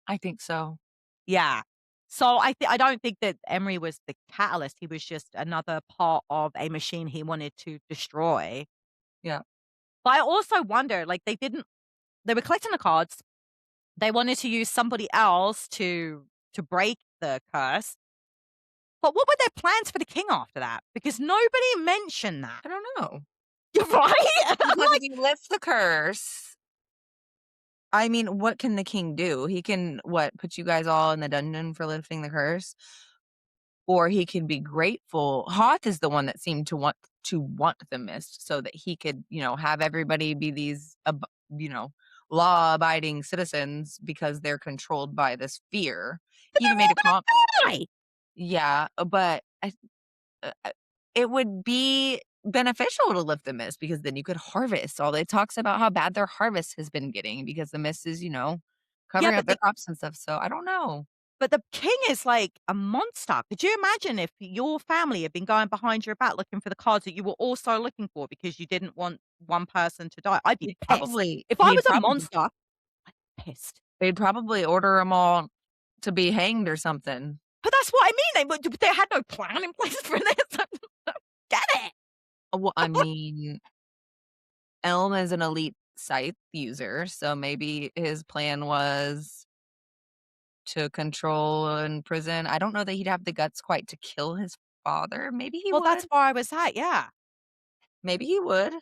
I think so. Yeah. So I don't think that Emery was the catalyst, he was just another part of a machine he wanted to destroy. Yeah. But I also wonder, like, they were collecting the cards, they wanted to use somebody else to break the curse, but what were their plans for the king after that? Because nobody mentioned that. I don't know. You're right? I'm Because if like, you lift the curse, I mean, what can the king do? He can what, put you guys all in the dungeon for lifting the curse? Or he can be grateful. Hoth is the one that seemed to want the mist so that he could, have everybody be these you know, law-abiding citizens because they're controlled by this fear. but He even they're made all a comp gonna die. yeah, but it would be beneficial to lift the mist because then you could harvest. All it talks about how bad their harvest has been getting because the mist is, Yeah, covering up their crops and stuff, so I don't know. but the king is like a monster. Could you imagine if your family had been going behind your back looking for the cards that you were also looking for because you didn't want one person to die? I'd be He'd pissed. probably If I he'd was a probably monster, pissed. they'd probably order them all to be hanged or something. But that's what I mean. They had no plan in place for this. I don't get it. Well, I mean, Elm is an elite scythe user, so maybe his plan was to control and prison. I don't know that he'd have the guts quite to kill his father. Maybe he Well, that's would. where I was at. Yeah. Maybe he would.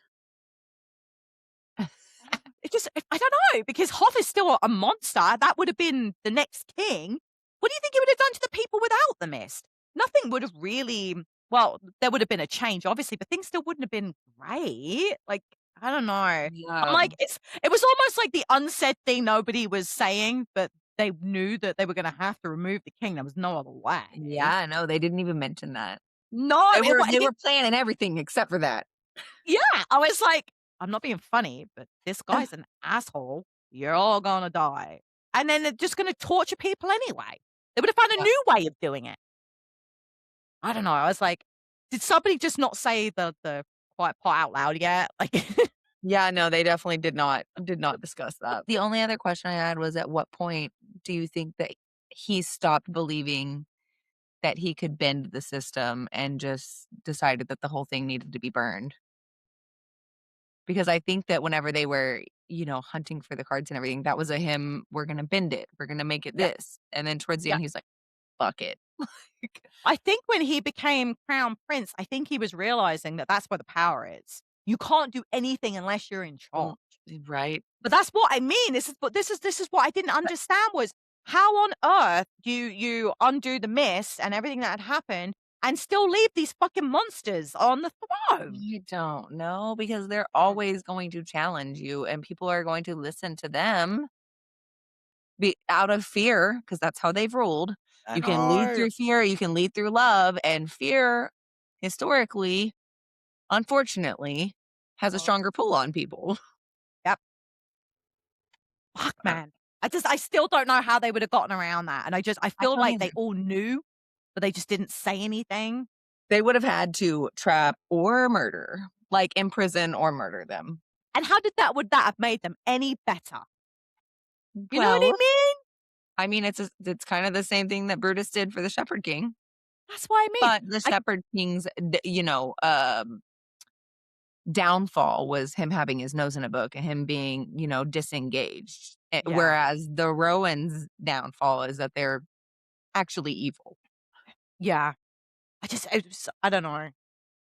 it just I don't know, because Hoth is still a monster. That would have been the next king. What do you think he would have done to the people without the mist? Nothing would have really, well, there would have been a change, obviously, but things still wouldn't have been great. Like, I don't know. I'm Yeah. like, it was almost like the unsaid thing nobody was saying, but they knew that they were gonna have to remove the king. There was no other way. Yeah, no, they didn't even mention that. No, They were planning everything except for that. yeah, I was like, "I'm not being funny, but this guy's an asshole. You're all gonna die." And then they're just gonna torture people anyway. They would have found a Yeah. new way of doing it. I don't know, I was like, "Did somebody just not say the quiet part out loud yet?" Like, Yeah, no, they definitely did not discuss that. The only other question I had was, at what point do you think that he stopped believing that he could bend the system and just decided that the whole thing needed to be burned? Because I think that whenever they were, hunting for the cards and everything, that was a him, "We're gonna bend it. We're gonna make it yeah, this." And then towards the yeah. end, he's like, "Fuck it." Like, I think when he became crown prince, I think he was realizing that that's where the power is. You can't do anything unless you're in charge. mm, right? But that's what I mean. This is what I didn't But understand was how on earth do you undo the mist and everything that had happened and still leave these fucking monsters on the throne? I don't know, because they're Mm. always going to challenge you and people are going to listen to them be out of fear, because that's how they've ruled. I You can lead know. through fear, you can lead through love, and fear historically, unfortunately, has a Oh, stronger pull on people. yep. Fuck, man. I still don't know how they would have gotten around that. And I I feel don't like either. they all knew, but they just didn't say anything. They would have had to trap or murder, like imprison or murder them. And how would that have made them any better? You know what I Well, mean? I mean, it's kind of the same thing that Brutus did for the Shepherd King, That's what I mean. but the I Shepherd King's, downfall was him having his nose in a book and him being, disengaged. Yeah. Whereas the Rowan's downfall is that they're actually evil. Yeah. I don't know.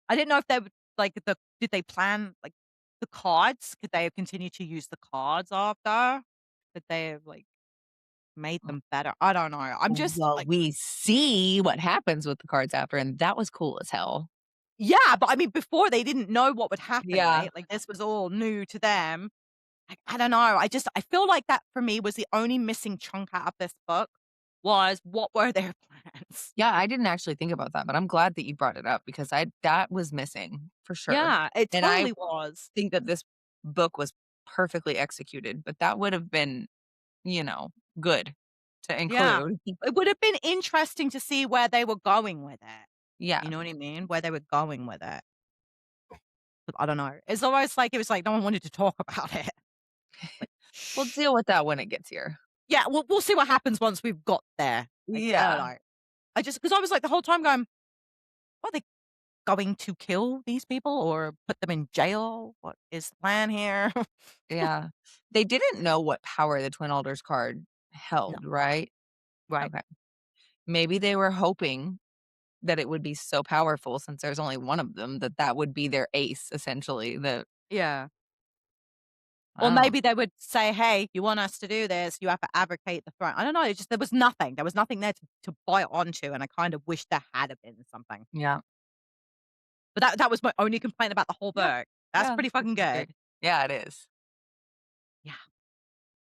I didn't know if they would like did they plan like the cards? Could they have continued to use the cards after? Could they have like made them better? I don't know. I'm just Well, like, we see what happens with the cards after, and that was cool as hell. yeah, but I mean before they didn't know what would happen, Yeah. right? Like this was all new to them. Like, I don't know. I feel like that for me was the only missing chunk out of this book was what were their plans? Yeah, I didn't actually think about that, but I'm glad that you brought it up because I that was missing for sure. Yeah, it And I totally was. think that this book was perfectly executed, but that would have been, you know, good to Yeah. include. It would have been interesting to see where they were going with it. Yeah. You know what I mean? Where they were going with it. But I don't know. It's almost like it was like no one wanted to talk about it. Like, We'll shh. deal with that when it gets here. Yeah, we'll see what happens once we've got there. Like, I don't Yeah. know. I just because I was like the whole time going, are they going to kill these people or put them in jail? What is the plan here? Yeah. They didn't know what power the Twin Alders card No. held, right? Right. Okay. Maybe they were hoping that it would be so powerful since there's only one of them that that would be their ace essentially. The Yeah. I Or don't know. maybe they would say, "Hey, you want us to do this, you have to advocate the throne." I don't know, it just there was nothing. There was nothing there to bite onto, and I kind of wish there had have been something. Yeah. But that was my only complaint about the whole Yeah. book. That's Yeah. pretty That's fucking fair. good. Yeah, it is. Yeah,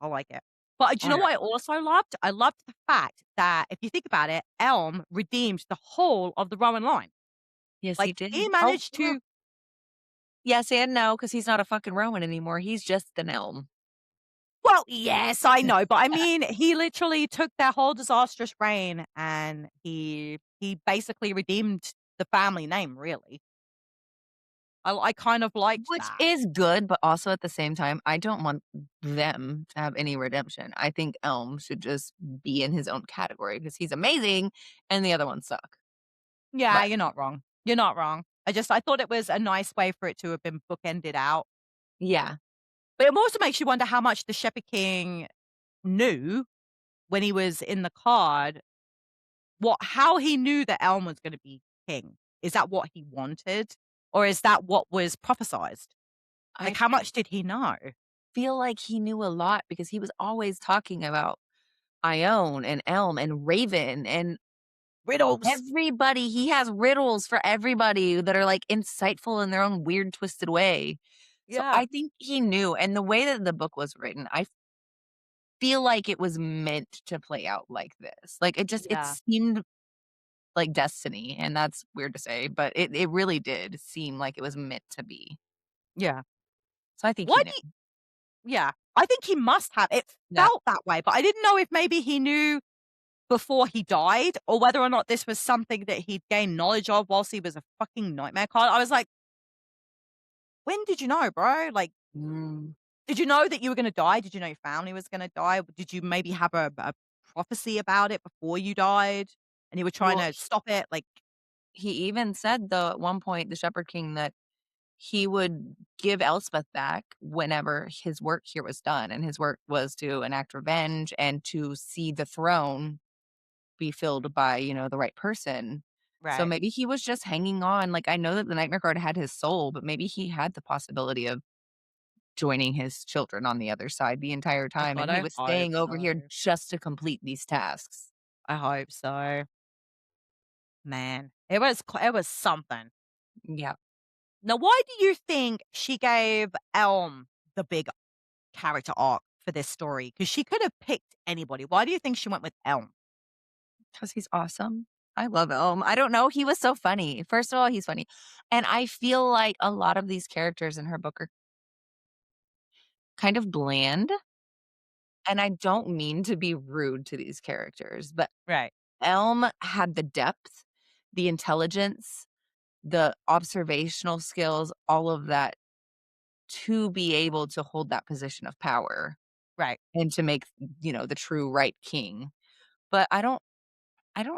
I like it. But do you All know right. what I also loved? I loved the fact that if you think about it, Elm redeemed the whole of the Rowan line. Yes, he Like, did. he Oh, managed well, to yes and no, because he's not a fucking Rowan anymore. He's just an elm. well, yes, I know, but I mean, he literally took their whole disastrous reign and he basically redeemed the family name, really. I kind of liked Which that. is good, but also at the same time, I don't want them to have any redemption. I think Elm should just be in his own category because he's amazing and the other ones suck. Yeah, But you're not wrong. You're not wrong. I thought it was a nice way for it to have been bookended out. yeah, But it also makes you wonder how much the Shepherd King knew when he was in the card, how he knew that Elm was gonna be king. Is that what he wanted? Or is that what was prophesized? I Like, how think much did he know? feel like he knew a lot because he was always talking about Ione and Elm and Raven and Riddles. everybody. He has riddles for everybody that are, like, insightful in their own weird, twisted way. So Yeah. I think he knew, and the way that the book was written, I feel like it was meant to play out like this. Like, it Yeah. seemed like destiny, and that's weird to say, but it really did seem like it was meant to be. Yeah. So I think Why he do knew. you Yeah. I think he must have. It Yeah. felt that way, but I didn't know if maybe he knew before he died or whether or not this was something that he'd gained knowledge of whilst he was a fucking nightmare card. I was like, "When did you know, bro? Like, Mm. did you know that you were gonna die? Did you know your family was gonna die? Did you maybe have a prophecy about it before you died and you were trying Well, to stop it?" Like, he even said, though, at one point, the Shepherd King, that he would give Elspeth back whenever his work here was done, and his work was to enact revenge and to see the throne be filled by, the right person. So right. maybe he was just hanging on. Like, I know that the Nightmare Guard had his soul, but maybe he had the possibility of joining his children on the other side the entire Oh time, god, and he I was hope staying over here so. just to complete these tasks. I hope so. Man, it was something. Yeah, Now, why do you think she gave Elm the big character arc for this story? Because she could have picked anybody. Why do you think she went with Elm? because he's awesome. I love Elm. I don't know, he was so funny. First of all, he's funny, and I feel like a lot of these characters in her book are kind of bland, and I don't mean to be rude to these characters, but Right, Elm had the depth, the intelligence, the observational skills, all of that to be able to hold that position of power right. and to make, the true right king. But I don't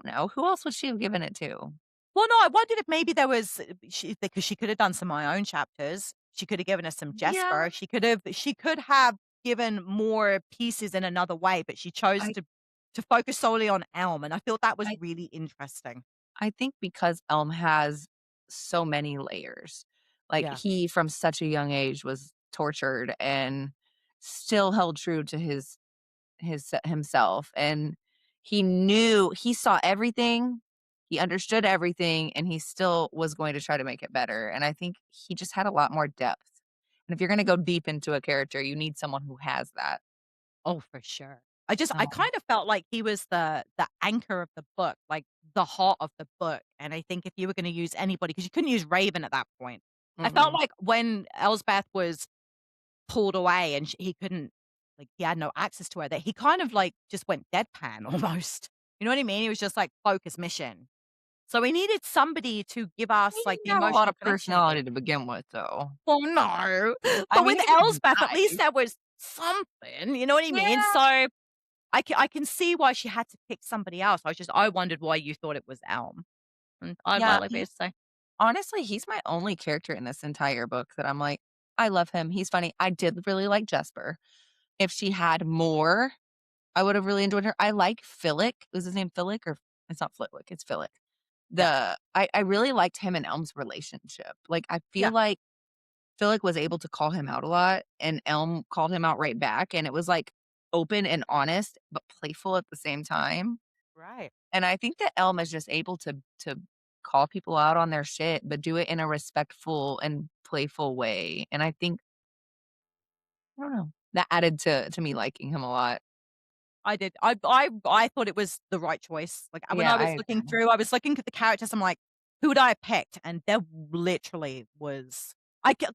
know. Who else would she have given it to? Well, no, I wondered if maybe there was because she could have done some of my own chapters. She could have given us some Yeah. Jesper. She could have given more pieces in another way, but she chose I to focus solely on Elm, and I thought that was I really interesting. I think because Elm has so many layers. Like, Yeah, he from such a young age was tortured and still held true to his himself, and he saw everything, he understood everything, and he still was going to try to make it better, and I think he just had a lot more depth. And if you're gonna go deep into a character, you need someone who has that. oh, for sure. I Um, kind of felt like he was the anchor of the book, like the heart of the book. And I think if you were going to use anybody, because you couldn't use Raven at that point, I felt mm-mm. like when Elsbeth was pulled away and he couldn't, like, he had no access to her, that he kind of like just went deadpan almost. You know what I mean? He was just like focus mission. So we needed somebody to give He us like the didn't have a lot emotional of connection he did. personality to begin with, though. Well, no, I but mean, with he was Elsbeth, at least nice. there was something. You know what I mean? Yeah, So I can see why she had to pick somebody else. I wondered why you thought it was Elm, and yeah, I'll be say, honestly, he's my only character in this entire book that I'm like, "I love him, he's funny." I did really like Jesper. If she had more, I would have really enjoyed her. I like Philip. Was his name Philip, or it's not Flitwick, it's Philip. yeah, I really liked him and Elm's relationship. Like, I feel yeah, like Philip was able to call him out a lot, and Elm called him out right back, and it was, like, open and honest, but playful at the same time. right. And I think that Elm is just able to call people out on their shit, but do it in a respectful and playful way, and I don't know, that added to me liking him a lot. I did. I thought it was the right choice. Like, when Yeah, I I was looking agree. through, I was looking at the characters, I'm like, "Who would I have picked?" And there literally was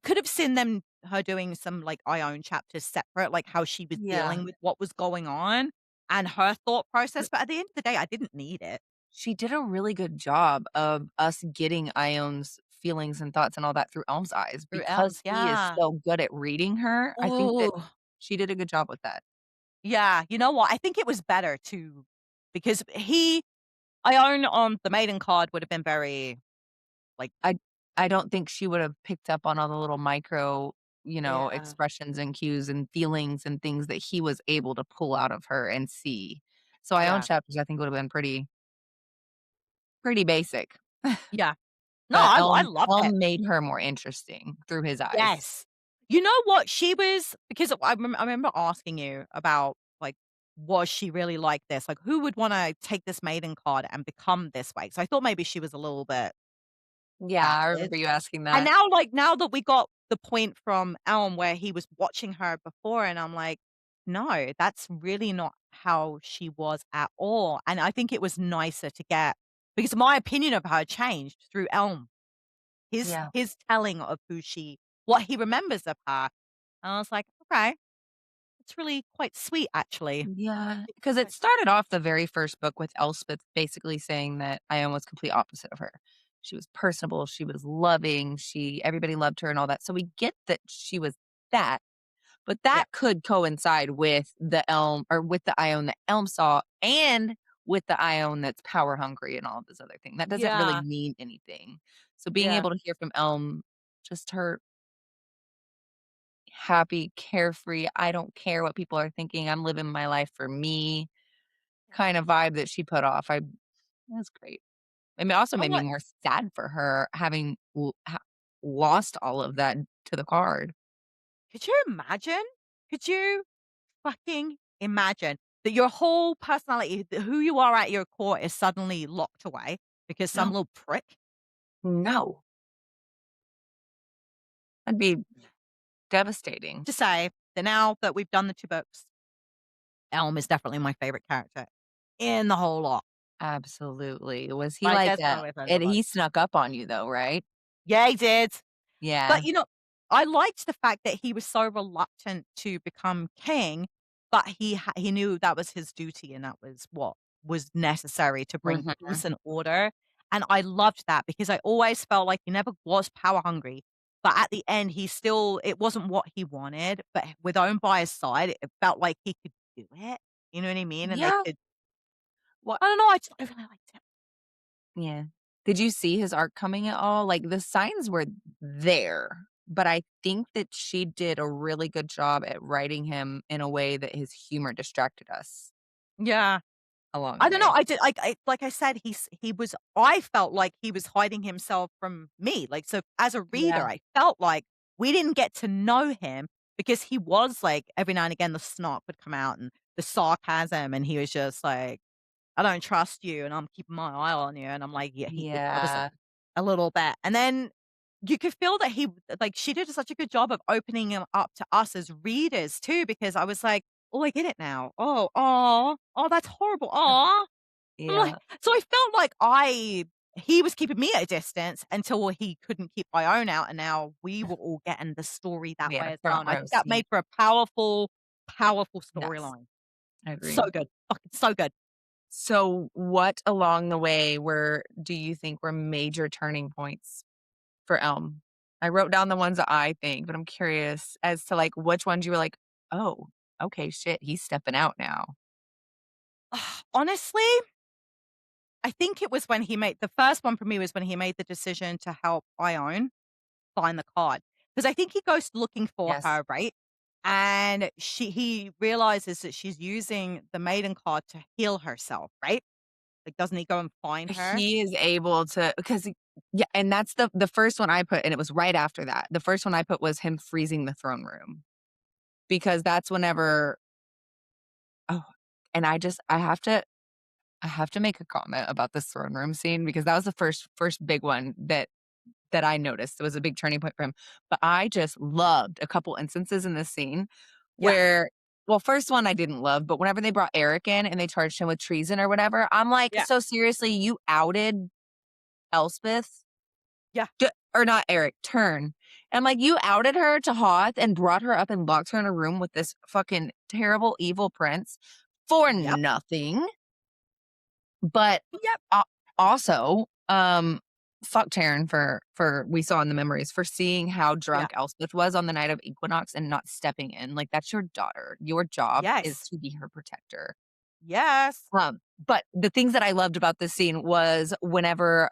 could have seen her doing some, like, Ione chapters separate, like, how she was Yeah. dealing with what was going on and her thought process, but at the end of the day, I didn't need it. She did a really good job of us getting Ion's feelings and thoughts and all that through Elm's eyes Through because Elms, he is yeah. so good at reading her. I think that Ooh. she did a good job with that. Yeah, you know what? I think it was better to because Ione on the maiden card would have been very, like, I I don't think she would have picked up on all the little micro, yeah, expressions and cues and feelings and things that he was able to pull out of her and see. So Ione yeah, chapters, I think, would have been pretty basic, yeah. No, but I Elm loved it. Elm made her more interesting through his eyes. Yes. You know what? She was because I remember asking you about, like, was she really like this? Like, who would wanna take this maiden card and become this way? So I thought maybe she was a little bit Yeah, I remember backwards. you asking And that. now, like, now that we got the point from Elm where he was watching her before, and I'm like, "No, that's really not how she was at all." And I think it was nicer to get because my opinion of her changed through Elm. Yeah. His telling of what he remembers of her. And I was like, "Okay, it's really quite sweet, actually." Yeah, It's because it quite sweet. started off the very first book with Elspeth basically saying that Ione was complete opposite of her. She was personable, she was loving, everybody loved her and all that. So we get that she was that, but that Yep. could coincide with the Elm or with the Ione that Elm saw and with the Ione that's power hungry and all of this other thing. That doesn't really Yeah. mean anything. So being Yeah. able to hear from Elm, just her happy, carefree, I don't care what people are thinking. I'm living my life for me kind of vibe that she put off. That's great. And it also I'm made me like, more sad for her having lost all of that to the card. could you imagine? Could you fucking imagine that your whole personality, who you are at your core is suddenly locked away because some No, little prick no, that'd be devastating. to say that now that we've done the 2 books, Elm is definitely my favorite character in the whole lot. Absolutely. Was he Like, like there's no ifs, ands, or and buts. he snuck up on you though, right? Yeah, he did. Yeah. But, I liked the fact that he was so reluctant to become king, but he knew that was his duty and that was what was necessary to bring Mhm. peace and order, and I loved that because I always felt like he never was power hungry, but at the end, he still it wasn't what he wanted, but with Owen by his side, it felt like he could do it, you know what I mean? And they Yeah. could What I don't know, I really liked it. yeah. Did you see his arc coming at all? Like the signs were there, but I think that she did a really good job at writing him in a way that his humor distracted us Yeah. along I the don't know, way. I did like I said, he was I felt like he was hiding himself from me, like, so as a Yeah. reader, I felt like we didn't get to know him because he was like every now and again, the snot would come out and the sarcasm, and he was just like, "I don't trust you, and I'm keeping my eye on you," and I'm like, "Yeah, he does Yeah. a little bit," and then you could feel that she did such a good job of opening him up to us as readers too, because I was like, "Oh, I get it now. Oh, that's horrible. Aw." I'm like Yeah. so I felt like he was keeping me at a distance until he couldn't keep my own out, and now we were all getting the story that We had way a as well, front and I row think that made seat. for a powerful, powerful Yes. storyline. So Agreed. good. Fucking so good. So what along the way do you think were major turning points for Elm? I wrote down the ones that I think, but I'm curious as to like which ones you were like, "Oh, okay, shit, he's stepping out now." Honestly, I think it was when he made the first one for me was when he made the decision to help Ione find the card, because I think he goes looking for Yes. her, right? And he realizes that she's using the maiden card to heal herself, right? Like, doesn't he go and find her? He is able to because yeah, and that's the first one I put, and it was right after that. The first one I put was him freezing the throne room because that's whenever oh, and I have to make a comment about this throne room scene because that was the first big one that I noticed. It was a big turning point for him. But I just loved a couple instances in this scene Yeah, where well, first one I didn't love, but whenever they brought Eric in and they charged him with treason or whatever, I'm like, yeah, "So seriously, you outed Elspeth?" yeah, Or not Eric, Turn. And I'm like, "You outed her to Hoth and brought her up and locked her in a room with this fucking terrible evil prince for yep, nothing." But yep, a also, fuck Taryn for we saw in the memories, for seeing how yeah, drunk Elspeth was on the night of equinox and not stepping in, like, that's your daughter. Your job is yes, to be her protector. yes, But the things that I loved about this scene was whenever,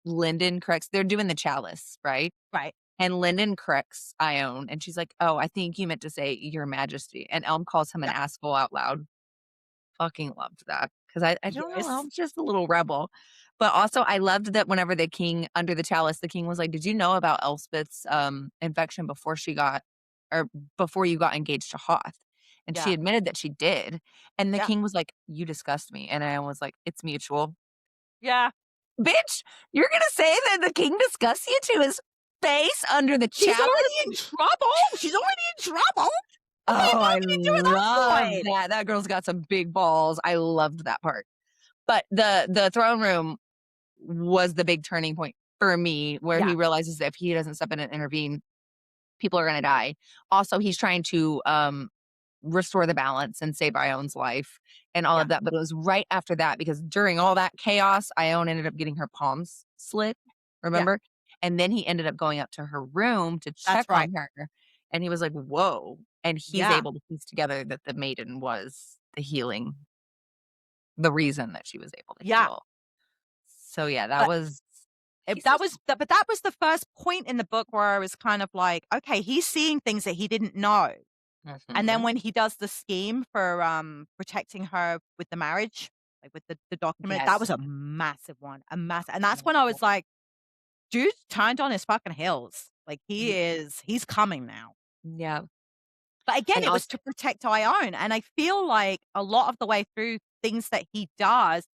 Lyndon corrects they're doing the chalice, right? right, And Lyndon corrects Ione, and she's like, "Oh, I think you meant to say your majesty," and Elm calls him an yep, asshole out loud. Fucking loved that. 'cause I don't know, Yes. Elm's just a little rebel. But also, I loved that whenever the king under the chalice, the king was like, "Did you know about Elspeth's, infection before she got or before you got engaged to Hoth?" And she Yeah. admitted that she did, and the Yeah. king was like, "You disgust me," and I was like, "It's mutual." Yeah. Bitch, you're gonna say that the king disgusts you to his face under the She's chalice? already in trouble. She's already in trouble. What the Oh, hell I can you do at that love point? that. That girl's got some big balls. I loved that part. But the throne room was the big turning point for me, where Yeah. he realizes that if he doesn't step in and intervene, people are gonna die. Also, he's trying to, restore the balance and save Ione's life and all Yeah. of that, but it was right after that because during all that chaos, Ione ended up getting her palms slit, Yeah. remember? And then he ended up going up to her room to That's check right. on her, and he was like, "Whoa," and he's Yeah. able to piece together that the maiden was the reason that she was able to Yeah. heal. So, yeah, that But was he's that just was but that was the first point in the book where I was kind of like, okay, he's seeing things that he didn't know. And then mhm. when he does the scheme for, protecting her with the marriage, like, with the document, that Yes. was a massive one, a massive, and that's when I was like, "Dude's turned on his fucking heels." Like, Ye he's coming now. yeah, But again, and it was also to protect Ione, and I feel like a lot of the way through, things that he does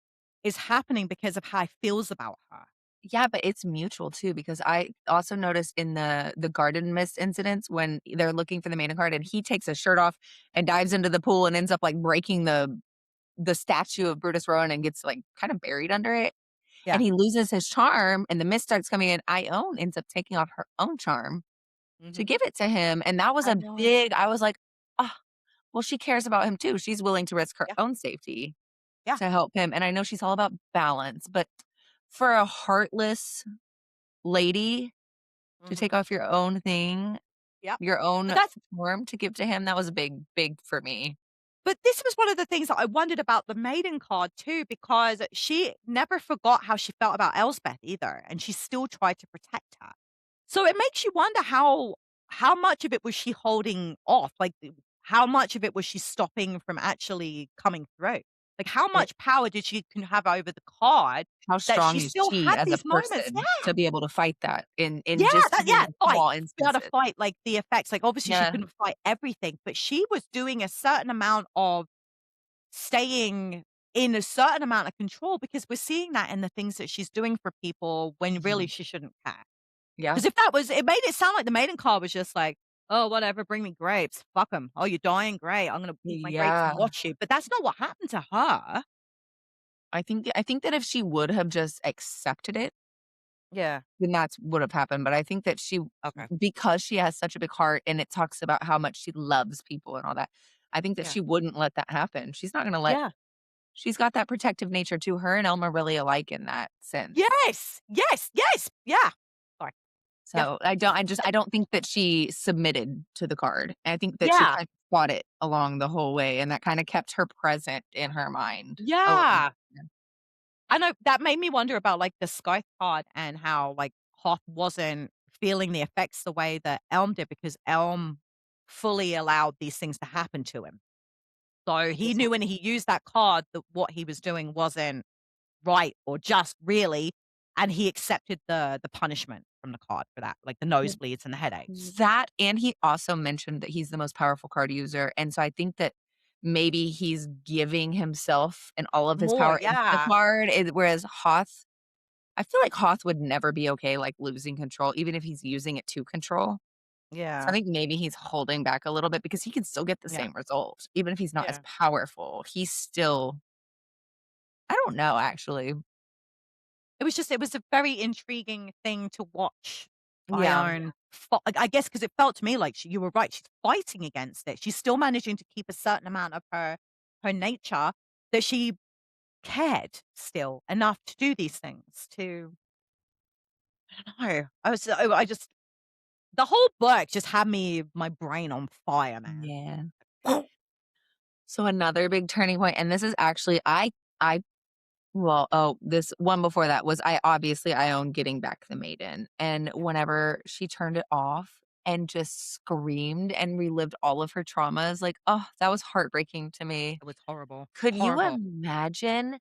is happening because of how he feels about her. yeah, but it's mutual too because I also noticed in the garden mist incidents when they're looking for the maiden card and he takes his shirt off and dives into the pool and ends up, like, breaking the statue of Brutus Rowan and gets, like, kinda buried under it, and Yeah. he loses his charm and the mist starts coming in. Ione ends up taking off her own charm to Mhm. give it to him, and that was I a know. big I was like, "Ah, well, she cares about him too. She's willing to risk her Yeah. own safety Yeah. to help him," and I know she's all about balance, but for a heartless lady to Mhm. take off your own thing, Yep. your But own that's form to give to him, that was big, big for me. But this was one of the things that I wondered about the maiden card too, because she never forgot how she felt about Elspeth either, and she still tried to protect her. So it makes you wonder how much of it was she holding off? Like, how much of it was she stopping from actually coming through? Like, how It much power did she can have over the card how that she strong is still she had as a these moments? person Yeah. to be able to fight that Yeah, in just that even yeah, the fight. small Be able to instances? fight, like, the effects. Like, obviously, she Yeah, couldn't fight everything, but she was doing a certain amount of staying in a certain amount of control because we're seeing that in the things that she's doing for people when really mhm, she shouldn't care. yeah, Because if that was it made it sound like the maiden card was just like, "Oh, whatever, bring me grapes. Fuck them. Oh, you're dying? Great. I'm gonna eat my grapes and yeah. watch you." But that's not what happened to her. I think that if she would have just accepted it, Yeah. then that's would have happened, but I think that she Okay. because she has such a big heart and it talks about how much she loves people and all that, I think that Yeah. she wouldn't let that happen. She's not gonna let Yeah. she's got that protective nature to her and Elma really alike in that sense. Yes. Yes. Yes. Yeah. Sorry. Yeah. So, I don't think that she submitted to the card. I think that she Yeah. kind of fought it along the whole way, and that kinda kept her present in her mind a little Yeah. bit. I know that made me wonder about, like, the Scythe card and how, like, Hoth wasn't feeling the effects the way that Elm did because Elm fully allowed these things to happen to him. So he knew when he used that card that what he was doing wasn't right or just really, and he accepted the punishment from the card for that, like the nosebleeds and the headaches. That and he also mentioned that he's the most powerful card user, and so I think that maybe he's giving himself and all of his More, power into the yeah. card, whereas Hoth I feel like Hoth would never be okay, like, losing control, even if he's using it to control. So I Yeah. think maybe he's holding back a little bit because he can still get the Yeah. same result, even if he's not as Yeah. powerful. He's still I don't know, actually. It was a very intriguing thing to watch Yeah. Ione fo I guess because it felt to me like you were right, she's fighting against it. She's still managing to keep a certain amount of her nature that she cared still enough to do these things to I don't know. I just the whole book just had my brain on fire, man. Yeah. So another big turning point, and this is actually I well, oh, this one before that was I own getting back the maiden, and whenever she turned it off and just screamed and relived all of her traumas. Like, oh, that was heartbreaking to me. It was horrible. Could you Horrible. imagine?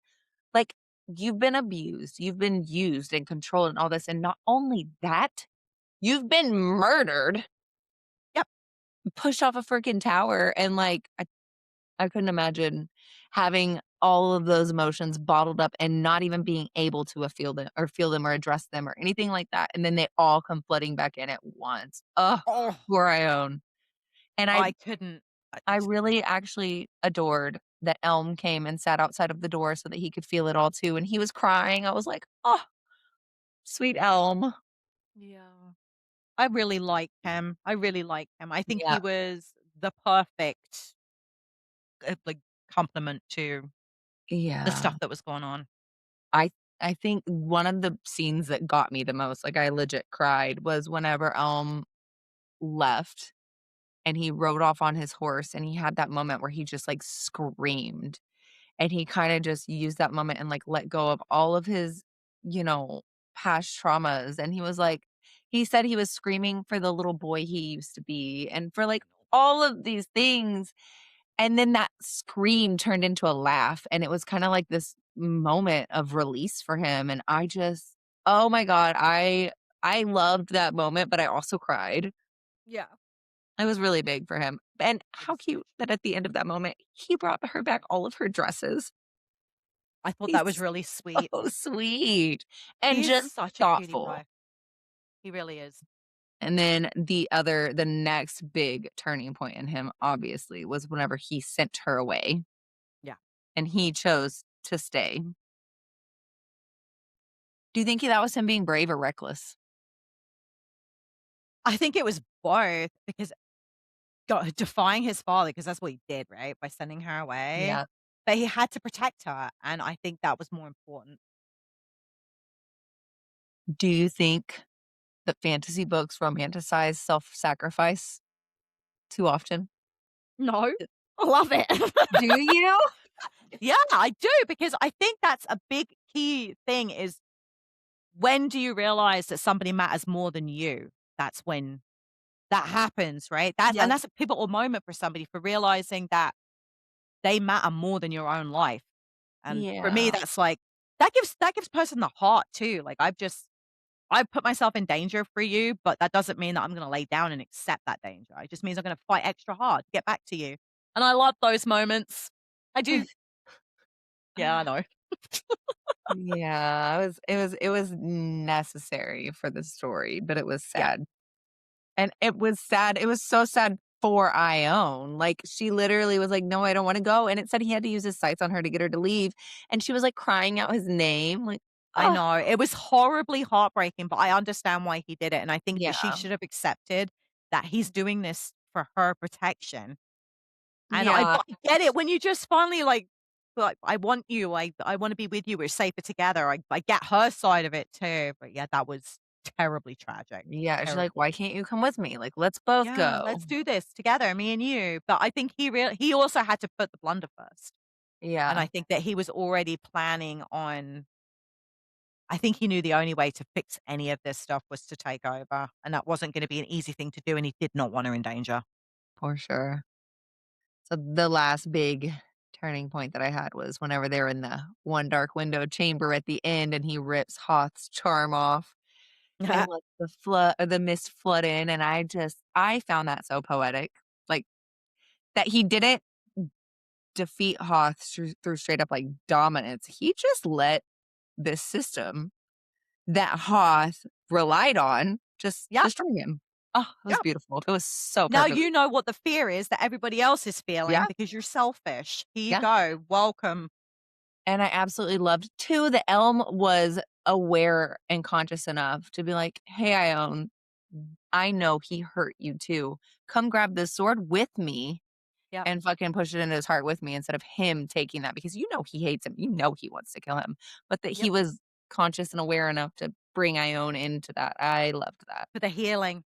Like, you've been abused, you've been used and controlled and all this, and not only that, you've been murdered, Yep. pushed off a freaking tower, and, like, I couldn't imagine having all of those emotions bottled up and not even being able to feel them or address them or anything like that, and then they all come flooding back in at once. Ugh, Oh, poor Ione. And I couldn't. I really actually adored that Elm came and sat outside of the door so that he could feel it all too, and he was crying. I was like, "Oh, sweet Elm." Yeah. I really like him. I really like him. I think he Yeah, was the perfect, like, complement to the yeah. stuff that was going on. I I think one of the scenes that got me the most, like, I legit cried, was whenever Elm left and he rode off on his horse, and he had that moment where he just, like, screamed. And he kinda just used that moment and, like, let go of all of his, you know, past traumas, and he was like he said he was screaming for the little boy he used to be and for, like, all of these things, and then that scream turned into a laugh, and it was kinda like this moment of release for him, and I just oh my god, I loved that moment, but I also cried. Yeah. It was really big for him, and It how was cute huge. that at the end of that moment, he brought her back all of her dresses. I thought that was He's really sweet. so sweet and He's just such a cutie thoughtful. pie. He really is. And then the next big turning point in him, obviously, was whenever he sent her away Yeah. and he chose to stay. Do you think that was him being brave or reckless? I think it was both because defying his father, because that's what he did, right? By sending her away. Yeah. But he had to protect her, and I think that was more important. Do you think that fantasy books romanticize self-sacrifice too often? No. I love it. Do you? Yeah, I do, because I think that's a big key thing is when do you realize that somebody matters more than you? That's when that happens, right? Yeah. That's a pivotal moment for somebody for realizing that they matter more than your own life. And for me, Yeah, that's like that gives person the heart too. Like I put myself in danger for you, but that doesn't mean that I'm gonna lay down and accept that danger. It just means I'm gonna fight extra hard to get back to you. And I love those moments. I do. Yeah, I know. yeah, it was necessary for the story, but it was Yeah, sad. And it was so sad for Ione, like, she literally was like, "No, I don't wanna go," and it said he had to use his sights on her to get her to leave, and she was, like, crying out his name, like, I oh, know. It was horribly heartbreaking, but I understand why he did it, and I think that she yeah, should have accepted that he's doing this for her protection. And yeah, I get it when you just finally, like, "I want you, I wanna be with you, we're safer together." I get her side of it too, but yeah, that was terribly tragic. yeah, she's like, Terribly. "Why can't you come with me? Like, let's both Yeah, go." let's do this together, me and you. But I think he also had to put the blunder first. And I Yeah, think that he was already planning on I think he knew the only way to fix any of this stuff was to take over, and that wasn't gonna be an easy thing to do, and he did not want her in danger. for sure. So the last big turning point that I had was whenever they were in the one dark window chamber at the end and he rips Hoth's charm off and lets the mist flood in, and I found that so poetic. Like, that he didn't defeat Hoth through straight up, like, dominance. He just let this system that Hoth relied on just Yep, destroy him. Oh, it was yep. beautiful. It was so Now perfect. you know what the fear is that everybody else is feeling Yeah, because you're selfish. Here you yeah. go. Welcome. And I absolutely loved too, the Elm was aware and conscious enough to be like, "Hey, Ione, I know he hurt you too. Come grab this sword with me Yep, and fucking push it into his heart with me," instead of him taking that because you know he hates him. You know he wants to kill him, but that he yep. was conscious and aware enough to bring Ione into that. I loved that. For the healing,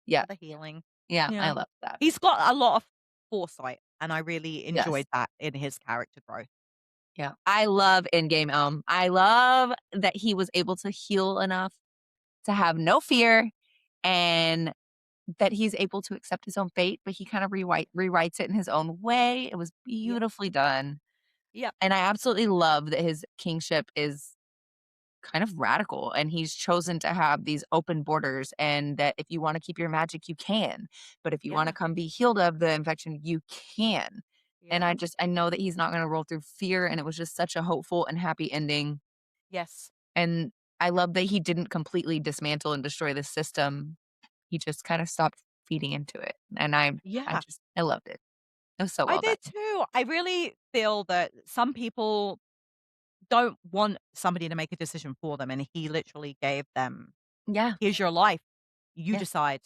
Yeah, for the healing. yeah, I Yeah. loved that. He's got a lot of foresight, and I really Yes. enjoyed that in his character growth. Yeah. I love in-game Elm. I love that he was able to heal enough to have no fear and that he's able to accept his own fate, but he kind of rewrites it in his own way. It was Yep. beautifully done. Yep. And I absolutely love that his kingship is kind of radical and he's chosen to have these open borders and that if you want to keep your magic, you can. But if you want to Yeah. come be healed of the infection, you can. And Yeah. I know that he's not going to roll through fear. And it was just such a hopeful and happy ending. Yes. And I love that he didn't completely dismantle and destroy the system. He just kind of stopped feeding into it. And Yeah. I loved it. It was so I well done. did too. I really feel that some people don't want somebody to make a decision for them, and he literally gave them, Yeah. "Here's your life. You Yeah. decide.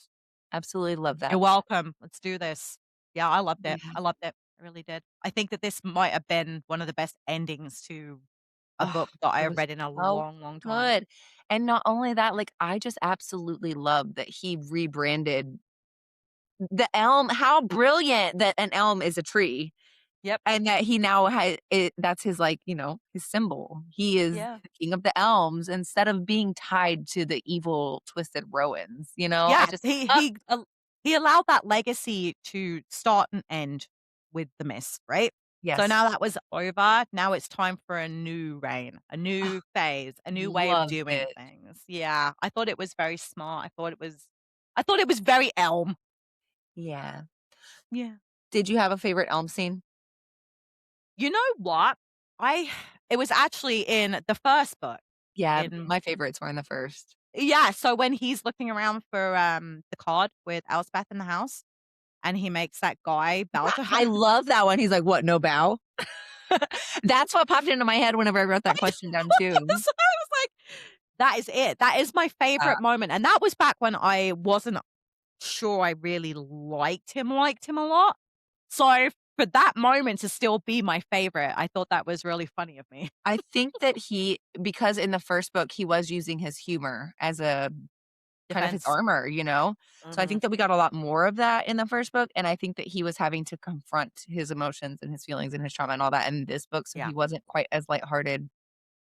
Absolutely love You're that. welcome. Let's do this." Yeah, I loved it. Yeah. I loved it. I really did. I think that this might have been one of the best endings to a Oh, book that I it have was read in a so long, long time. good. And not only that, like, I just absolutely love that he rebranded the elm. How brilliant that an elm is a tree Yep. and that he now has it that's his, like, his symbol. He is Yeah. the king of the elms instead of being tied to the evil, twisted Rowans, you know? I Yeah, just he allowed that legacy to start and end with the mist, right? So yes. now that was over, now it's time for a new reign, a Oh, new phase, a new way of loved doing it. things. Yeah, I thought it was very smart. I thought it was very Elm. Yeah. Yeah. Did you have a favorite elm scene? You know what? I it was actually in the first book. Yeah, In my favorites were in the first. Yeah, so when he's looking around for, the card with Elspeth in the house, and he makes that guy bow to I her. love that one. He's like, "What, no bow?" That's what popped into my head whenever I wrote that question down too. So I was like, "That is it. That is my Uh, favorite moment," and that was back when I wasn't sure I really liked him a lot. So for that moment to still be my favorite, I thought that was really funny of me. I think that because in the first book, he was using his humor as a kind of his Defense. armor, So I Mhm. think that we got a lot more of that in the first book, and I think that he was having to confront his emotions and his feelings and his trauma and all that in this book, so Yeah. he wasn't quite as lighthearted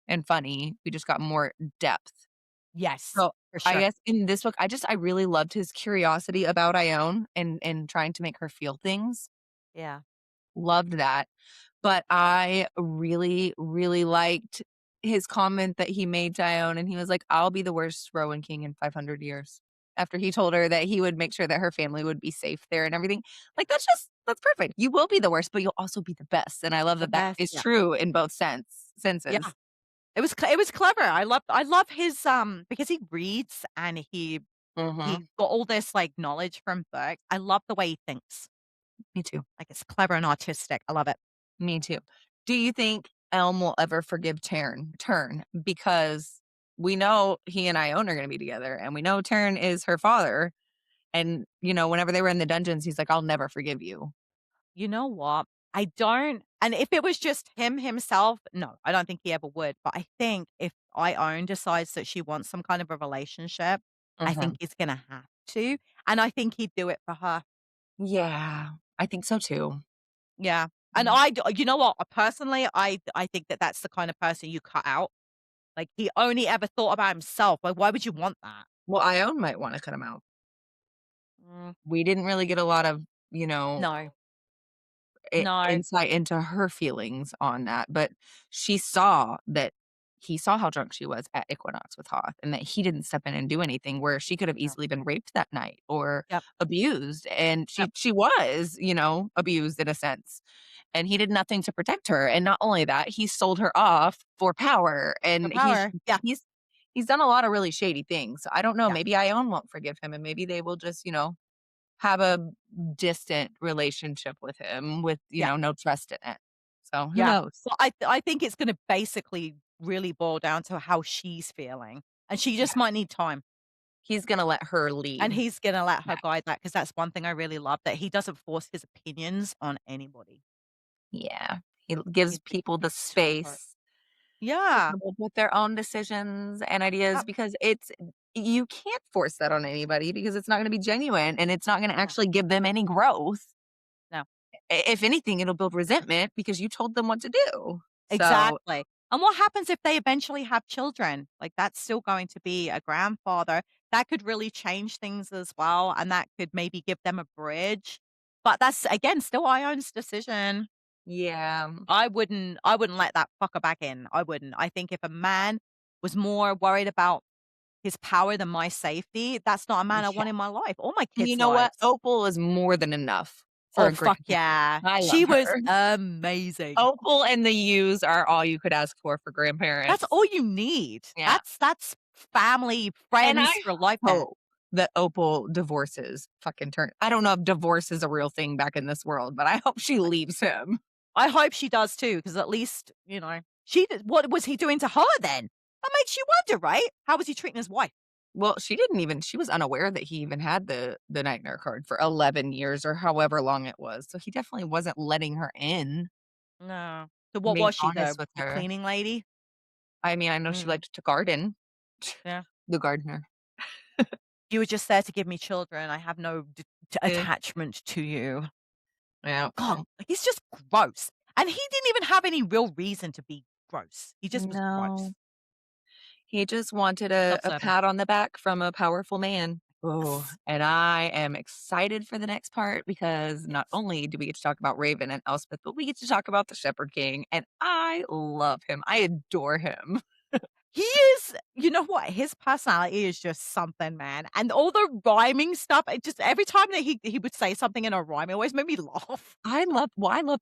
and funny. We just got more depth. Yes, So, for I sure. guess in this book, I really loved his curiosity about Ione and trying to make her feel things. Yeah. Loved that. But I really, really liked his comment that he made to Ione, and he was like, "I'll be the worst Rowan king in 500 years." After he told her that he would make sure that her family would be safe there and everything. Like, that's perfect. You will be the worst, but you'll also be the best, and I love The that that best. is Yeah. true in both Yeah. senses. It was clever. I love his, because he reads and Mhm. he got all this, like, knowledge from books. I love the way he thinks. Me too. Like, it's clever and artistic. I love it. Me too. Do you think Elm will ever forgive Turn? Because we know he and Ione are gonna be together, and we know Turn is her father, and, whenever they were in the dungeons, he's like, "I'll never forgive you." You know what? I don't, and if it was just him himself, no, I don't think he ever would, but I think if Ione decides that she wants some kind of a relationship, I think Mhm. he's gonna have to, and I think he'd do it for her. Yeah, I think so too. Yeah, and Mm. you know what? Personally, I think that that's the kind of person you cut out. Like, he only ever thought about himself. Like, why would you want that? Well, Ione might wanna cut him out. Mm, We didn't really get a lot of, you know no, no. insight into her feelings on that, but she saw that he saw how drunk she was at Equinox with Hoth and that he didn't step in and do anything where she could have No. easily been raped that night or Yep, abused, and yep. she was, abused in a sense, and he did nothing to protect her, and not only that, he sold her off for power, For and power. Yeah, he's done a lot of really shady things, so I don't know, yeah, maybe Ione won't forgive him, and maybe they will just, have a distant relationship with him with, yeah. no trust in it. So, who Yeah. knows? Well, I think it's gonna basically really boil down to how she's feeling, and she Yeah. just might need time, He's gonna let her and lead. he's gonna let her Yeah. guide that because that's one thing I really love, that he doesn't force his opinions on anybody. Yeah. He gives He's people the so smart. space to Yeah. come up with their own decisions and ideas Yep. because you can't force that on anybody because it's not gonna be genuine and it's not gonna No, actually give them any growth. no. If anything, it'll build resentment because you told them what to do. So, Exactly. And what happens if they eventually have children? Like, that's still going to be a grandfather. that could really change things as well, and that could maybe give them a bridge. But that's, again, still Ione's decision. Yeah. I wouldn't let that fucker back in. I wouldn't. I think if a man was more worried about his power than my safety, that's not a man I Yeah. want in my life or my And you kids' know what? lives. Opal is more than enough for Oh, a great fuck yeah. I She love was her. amazing. Opal and the U's are all you could ask for That's grandparents. all you need. Yeah. That's family, And I friends for life there. hope that Opal divorces fucking turn I don't know if divorce is a real thing back in this world, but I hope she leaves him. I hope she does too, because at least, she did what was he doing to her then? That makes you wonder, right? How was he treating his wife? Well, she was unaware that he even had the nightmare card for 11 years or however long it was. So he definitely wasn't letting her in, No. So what being was she, honest the with the her. cleaning lady? I mean, I know she Mm, liked to garden. yeah. The gardener. You were just there to give me children. I have no Eh, attachment to you. yeah. God, like, he's just gross. And he didn't even have any real reason to be gross. He just was gross. No. He just wanted a Self-serving. pat on the back from a powerful man. Oh, Yes. and I am excited for the next part because not Yes. only do we get to talk about Raven and Elspeth, but we get to talk about the Shepherd King, and I love him. I adore him. He is, you know what? His personality is just something, man. And all the rhyming stuff, it just every time that he would say something in a rhyme, it always made me laugh. I love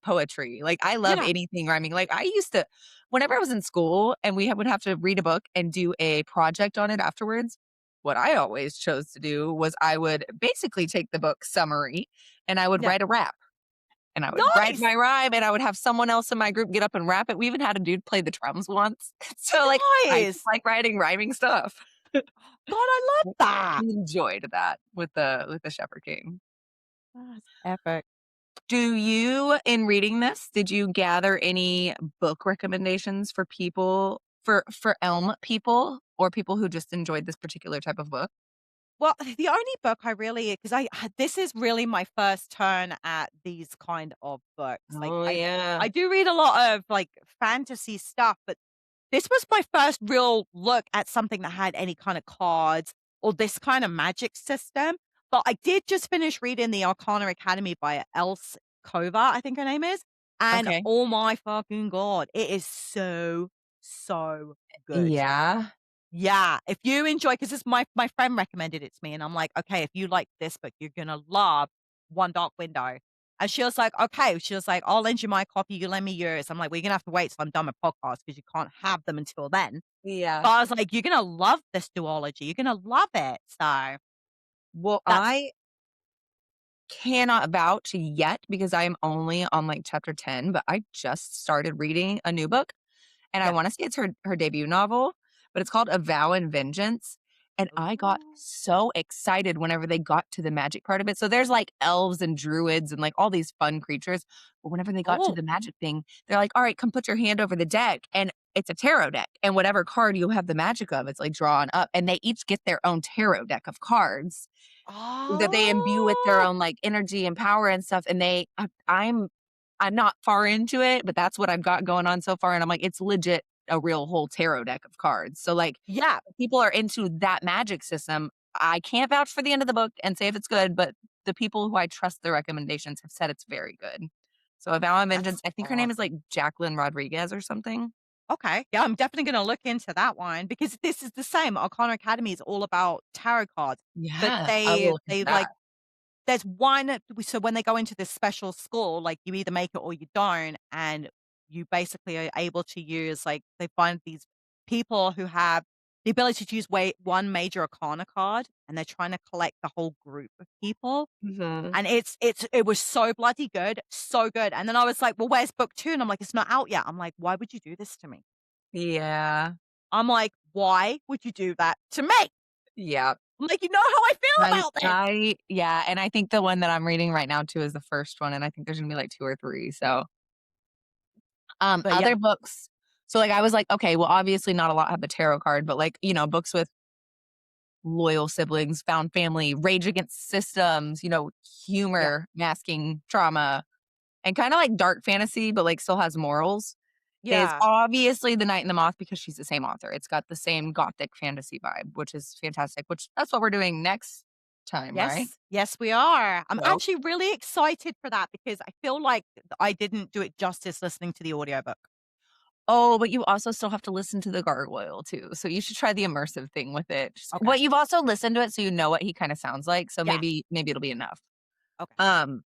poetry. Like, I love Yeah. anything rhyming. Like, I used to whenever I was in school and would have to read a book and do a project on it afterwards, what I always chose to do was I would basically take the book summary and I would Yeah. write a rap. And I would write Nice. my rhyme, and I would have someone else in my group get up and rap it. We even had a dude play the drums once. So, like, I just Nice. like writing rhyming stuff. God, I love that. Enjoyed that with the Shepherd King. That's epic. Do you in reading this, did you gather any book recommendations for people for Elm people or people who just enjoyed this particular type of book? Well, the only book I really, because this is really my first turn at these kind of books. Like, Oh, I yeah. I do read a lot of, like, fantasy stuff, but this was my first real look at something that had any kind of cards or this kind of magic system. But I did just finish reading The Arcana Academy by Else Kova, I think her name is. And Okay. oh my fucking God, it is so, so good. Yeah. Yeah, if you enjoy, because this my friend recommended it to me, and I'm like, "Okay, if you like this book, you're gonna love One Dark Window." And she was like, "Okay." She was like, "I'll lend you my copy, you lend me yours." I'm like, "We're gonna have to wait till I'm done with podcast because you can't have them until then." Yeah. But I was like, "You're gonna love this duology. You're gonna love it." So Well, that's I cannot vouch yet because I am only on, like, chapter 10, but I just started reading a new book, and I yeah. wanna say it's her debut novel, but it's called A Vow and Vengeance, and I got Ooh. so excited whenever they got to the magic part of it. So there's, like, elves and druids and, like, all these fun creatures, but whenever they got to Cool. the magic thing, they're like, "Alright, come put your hand over the deck," and it's a tarot deck, and whatever card you have the magic of, it's, like, drawn up, and they each get their own tarot deck of cards that they imbue with their Oh, own, like, energy and power and stuff, and I'm not far into it, but that's what I've got going on so far, and I'm like, it's legit a real whole tarot deck of cards. So, like, yeah, if people are into that magic system. I can't vouch for the end of the book and say if it's good, but the people who I trust their recommendations have said it's very good. So, A Vow and Vengeance, that's I think her name is, like, awesome. Jacqueline Rodriguez or something. Okay. Yeah, I'm definitely gonna look into that one because this is the same. Arcana Academy is all about tarot cards, but Yeah, I will they look into they that. like there's one, so when they go into this special school, like, you either make it or you don't, and you basically are able to use, like, they find these people who have the ability to use one major arcana card, and they're trying to collect the whole group of people, Mhm. and it was so bloody good, so good, and then I was like, "Well, where's book 2?" And I'm like, "It's not out yet." I'm like, "Why would you do this to me?" Yeah. I'm like, "Why would you do that to me?" Yeah. I'm like, "You know how I feel about this." Yeah, and I think the one that I'm reading right now too is the first one, and I think there's gonna be, like, 2 or 3, so, But yeah, other books so, like, I was like, "Okay, well, obviously not a lot have the tarot card," but, like, books with loyal siblings, found family, rage against systems, yeah, humor, masking trauma, and kinda like dark fantasy, but, like, still has morals. is Yeah. obviously The Night and the Moth because she's the same author. It's got the same gothic fantasy vibe, which is fantastic, which that's what we're doing next time, right? Yes. Yes, we are. I'm So actually really excited for that because I feel like I didn't do it justice listening to the audiobook. oh, but you also still have to listen to the gargoyle too, so you should try the immersive thing with it. Just Okay. well, you've also listened to it, so you know what he kinda sounds like, so Yeah. maybe it'll be enough. Okay. Um,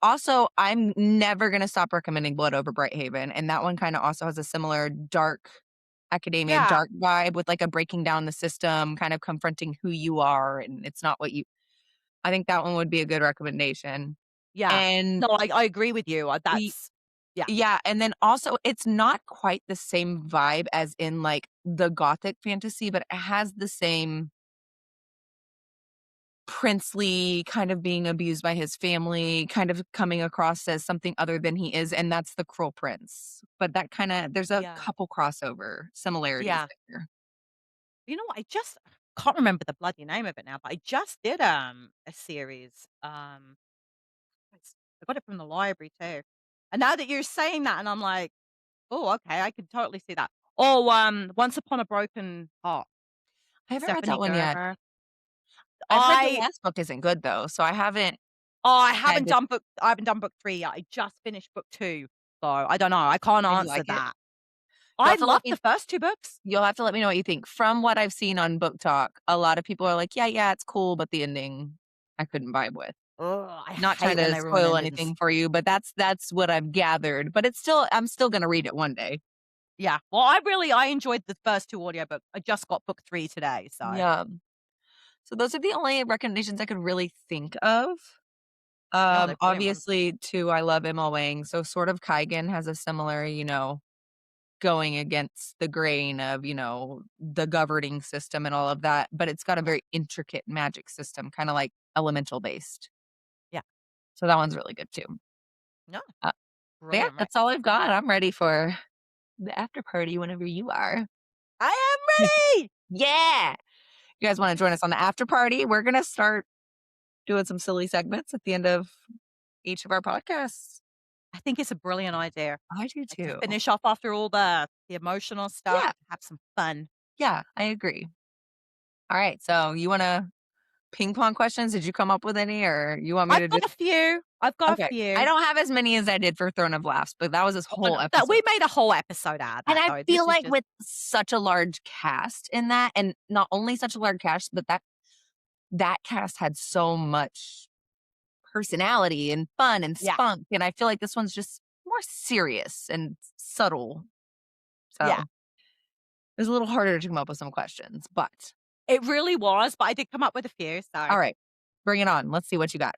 Also, I'm never gonna stop recommending Blood Over Brighthaven, and that one kinda also has a similar dark academia, Yeah. dark vibe with, like, a breaking down the system, kind of confronting who you are, and it's not what you I think that one would be a good recommendation. Yeah. And No, I agree with you. y That's yeah. yeah, and then also it's not quite the same vibe as in, like, the gothic fantasy, but it has the same princely, kind of being abused by his family, kind of coming across as something other than he is, and that's The Cruel Prince. But that kinda there's a Yeah. couple crossover similarities Yeah. there. You know what? I just can't remember the bloody name of it now, but I just did a series. I got it from the library too. And now that you're saying that, and I'm like, oh, okay, I could totally see that. Oh, Once Upon a Broken Heart, I haven't read that Stephanie one yet. Gerber. I've heard the I last book isn't good though, so I haven't had the I haven't done book 3 yet. I just finished book 2. So I don't know. I can't did you answer like it? that. You'll I have to let loved me the first 2 books. you'll have to let me know what you think. From what I've seen on Book Talk, a lot of people are like, "Yeah, yeah, it's cool, but the ending I couldn't vibe with." Ugh, I Not trying hate when to they ruin spoil endings. anything for you, but that's what I've gathered, but it's still I'm still gonna read it one day. Yeah. Well, I enjoyed the first 2 audiobooks. I just got book 3 today, so Yeah. So those are the only recommendations I could really think of. no, they're brilliant ones. Obviously, too, I love Emma Wang, so sort of Kaigen has a similar, going against the grain of, the governing system and all of that, but it's got a Yeah. very intricate magic system, kinda like elemental based. Yeah. So that one's really good too. No, Uh, but yeah, brilliant that's all recs. I've got. I'm ready for the after party whenever you are. I am ready! Yeah. You guys wanna join us on the after party? We're gonna start doing some silly segments at the end of each of our podcasts. I think it's a brilliant idea. I do Like, to too. finish off after all the emotional stuff, Yeah, to have some fun. yeah, I agree. All right, so you wanna ping pong questions? Did you come up with any or you want me I've to got just a few. I've got a okay. I few. don't have as many as I did for Throne of Laughs, but that was this Oh, and whole that episode. we made a whole episode out of And that, I though. feel This is like just with such a large cast in that, and not only such a large cast, but that cast had so much personality and fun and yeah, spunk, and I feel like this one's just more serious and subtle. yeah. So, it was a little harder to come up with some questions, but It really was, but I did come up with a few, so all right, bring it on. Let's see what you got.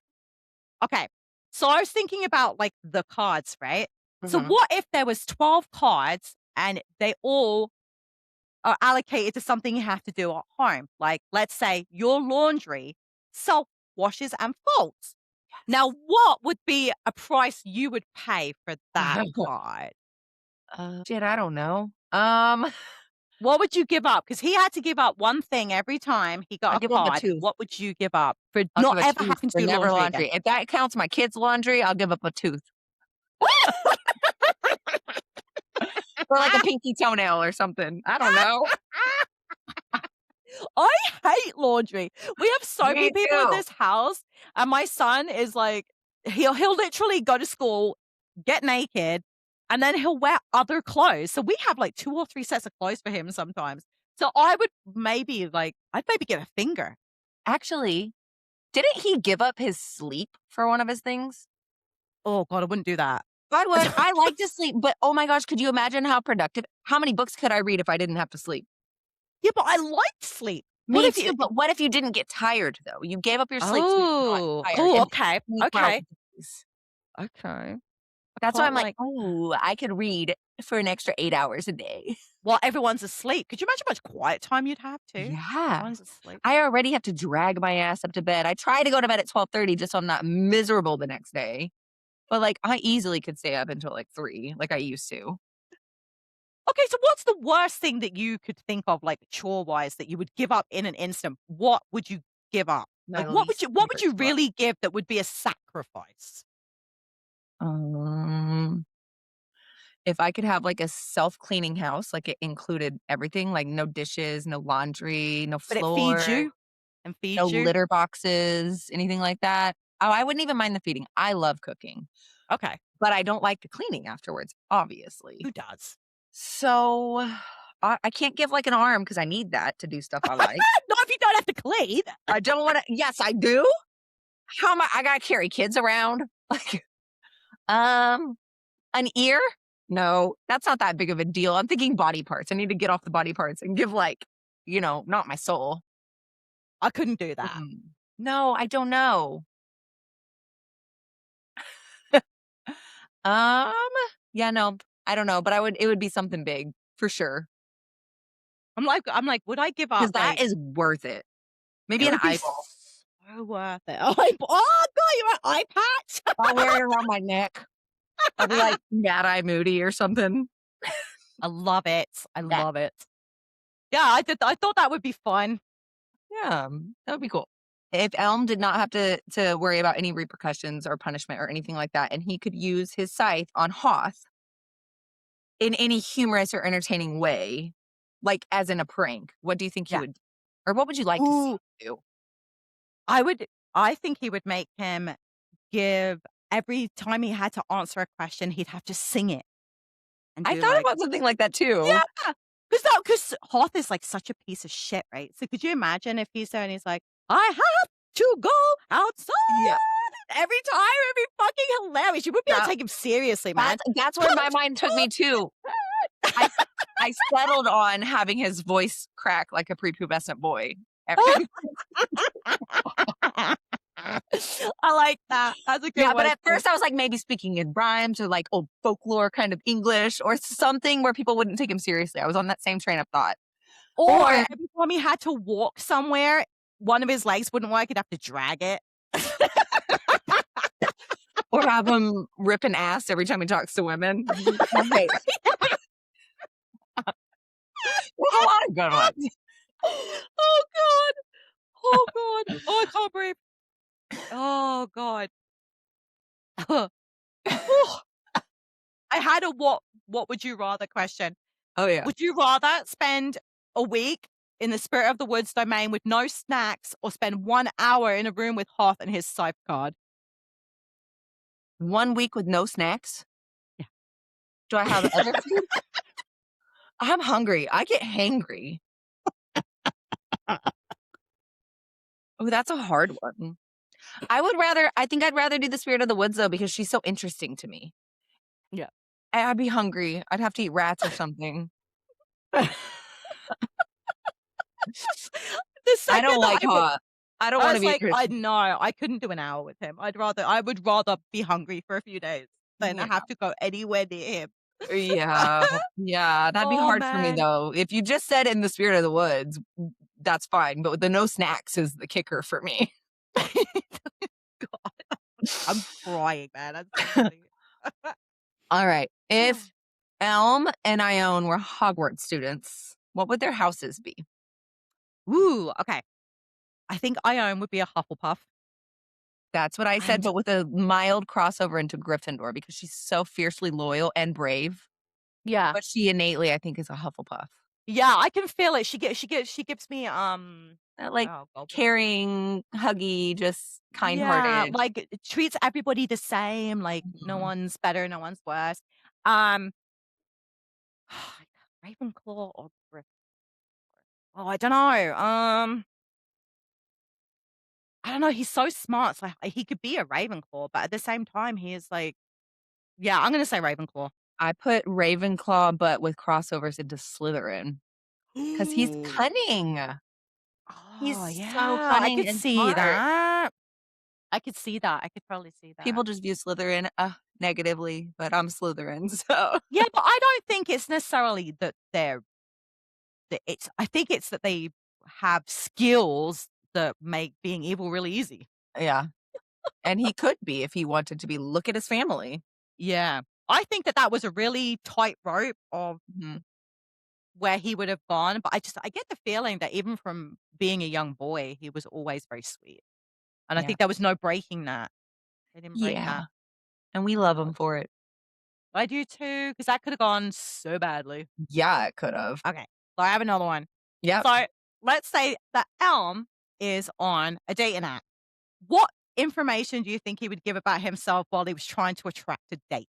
okay. So I was thinking about, like, the cards, right? So Mhm. what if there was 12 cards and they all are allocated to something you have to do at home? Like, let's say your laundry self-washes and folds. Now, what would be a price you would pay for that card? Shit, I don't know. What would you give up? Because he had to give up one thing every time he I'll got a give up a card. tooth. What would you give up for I'll not give a ever tooth having to for do never laundry again? laundry. If that counts my kids' laundry, I'll give up a tooth or like a pinky toenail or something. I don't know. I hate laundry. We have so many Me people in too. this house, and my son is like, he'll literally go to school, get naked, and then he'll wear other clothes. So we have like 2 or 3 sets of clothes for him sometimes. So I would maybe I'd maybe give a finger. Actually, didn't he give up his sleep for one of his things? Oh god, I wouldn't do that. I would. I like to sleep, but oh my gosh, could you imagine how productive? How many books could I read if I didn't have to sleep? Yeah, but I like sleep. What Me if you too, but what if you didn't get tired though? You gave up your sleep so you're not Oh. tired Oh, and okay. sleep for Okay. days. Okay. I That's why I'm can't like, "Oh, I could read for an extra 8 hours a day." while everyone's asleep. Could you imagine how much quiet time you'd have too? Yeah. Everyone's asleep. I already have to drag my ass up to bed. I try to go to bed at 12:30 just so I'm not miserable the next day. But, like, I easily could stay up until, like, 3 like I used to. Okay, so what's the worst thing that you could think of, like, chore-wise, that you would give up in an instant? What would you give up? My Like, least what would favorite you chore. really give that would be a sacrifice? Um, If I could have, like, a self-cleaning house, like, it included everything, like, no dishes, no laundry, no But it feeds floor, you and no feeds you. litter boxes, anything like that. Oh, I wouldn't even mind the feeding. I love cooking, Okay. but I don't like the cleaning afterwards, obviously. Who does? So, I can't give, like, an arm because I need that to do stuff I like. Not if you don't have to clean. I don't wanna yes, I do. How am I gotta carry kids around? Like, um, an ear? No, that's not that big of a deal. I'm thinking body parts. I need to get off the body parts and give, like, not my soul. I couldn't do that. Mm. No, I don't know. Um, yeah, no, I don't know, but it would be something big for sure I'm like, would I give because up, that like is worth it. Maybe it an would be eyeball. so worth it. Oh god, you're an eye patch. I'll wear it around my neck. I'll be like Mad Eye Moody or something. I love it. I Yeah. love it. Yeah, I thought that would be fun. Yeah, that would be cool. If Elm did not have to worry about any repercussions or punishment or anything like that, and he could use his scythe on Hoth in any humorous or entertaining way, like as in a prank, what do you think he Yeah. would or what would you like to see Ooh, him do? I think he would make him give every time he had to answer a question, he'd have to sing it and I do thought like about something like that too. yeah, because Hoth is like such a piece of shit, right? So could you imagine if he's there and he's like, "I have to go outside." Yeah. Every time, it'd be fucking hilarious. You wouldn't be able to Yeah. take him seriously, man. That's where my mind took me too. I I settled on having his voice crack like a prepubescent boy every time. I like that. That's a good Yeah, but one at too. first I was like maybe speaking in rhymes or like old folklore kind of English or something where people wouldn't take him seriously. I was on that same train of thought. Or Or every time he had to walk somewhere, one of his legs wouldn't work, he'd have to drag it. or have him rip an ass every time he talks to women. Okay. There's a lot of good ones. Oh god. Oh god. Oh, I can't breathe. Oh god. Whew. I had a what would you rather question. Oh yeah. Would you rather spend a week in the spirit of the woods domain with no snacks or spend 1 hour in a room with Hoth and his scythe card? 1 week with no snacks. Yeah. Do I have other food? I'm hungry. I get hangry. Oh, that's a hard one. I think I'd rather do the spirit of the woods though because she's so interesting to me. Yeah. I'd be hungry. I'd have to eat rats or something. The I second don't that like I would hot. I don't I wanna was be a like, I Christian. no, I couldn't do an hour with him. I would rather be hungry for a few days than Yeah. have to go anywhere near him. Yeah. Yeah, that'd be Oh, hard for me man. though. If you just said in the spirit of the woods, that's fine, but with the no snacks is the kicker for me. God, I'm crying, man. That's so funny. Alright. If Elm and Ione were Hogwarts students, what would their houses be? Ooh, okay. I think Ione would be a Hufflepuff, That's what I said, and but with a mild crossover into Gryffindor because she's so fiercely loyal and brave, yeah. but she innately, I think, is a Hufflepuff. Yeah, I can feel it. She gives me, Like, oh god, what's the word? caring, huggy, just Yeah, kind-hearted. like, treats everybody the same, like, no Mhm. one's better, no one's worse. Um, Ravenclaw or Gryffindor? Oh, I don't know. I don't know, he's so smart, so he could be a Ravenclaw, but at the same time, he is like yeah, I'm gonna say Ravenclaw. I put Ravenclaw, but with crossovers into Slytherin because he's Ooh. cunning. He's Oh, so yeah, I cunning could and see smart. that. I could see that, I could probably see that. People just view Slytherin, negatively, but I'm Slytherin, so Yeah, but I don't think it's necessarily that it's I think it's that they have skills that make being evil really easy. yeah. And he could be if he wanted to be. Look at his family. Yeah. I think that that was a really tight rope of Mhm. where he would have gone, but I get the feeling that even from being a young boy, he was always very sweet, and I Yeah. think there was no breaking that. They didn't break Yeah, that. and we love Oh, him for it. I do too, because that could have gone so badly. Yeah, it could have. Okay, so I have another one. Yep. So let's say that Elm is on a dating app. What information do you think he would give about himself while he was trying to attract a date?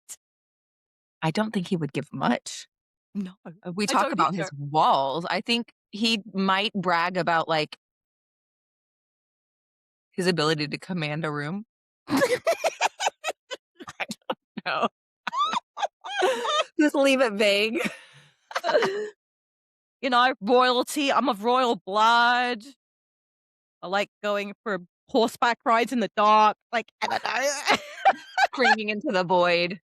I don't think he would give much. No, We I talk don't about either. his walls. I think he might brag about, like, his ability to command a room. I don't know. Just leave it vague. You know, royalty. I'm of royal blood. I like going for horseback rides in the dark. Like, I don't know. Screaming into the void.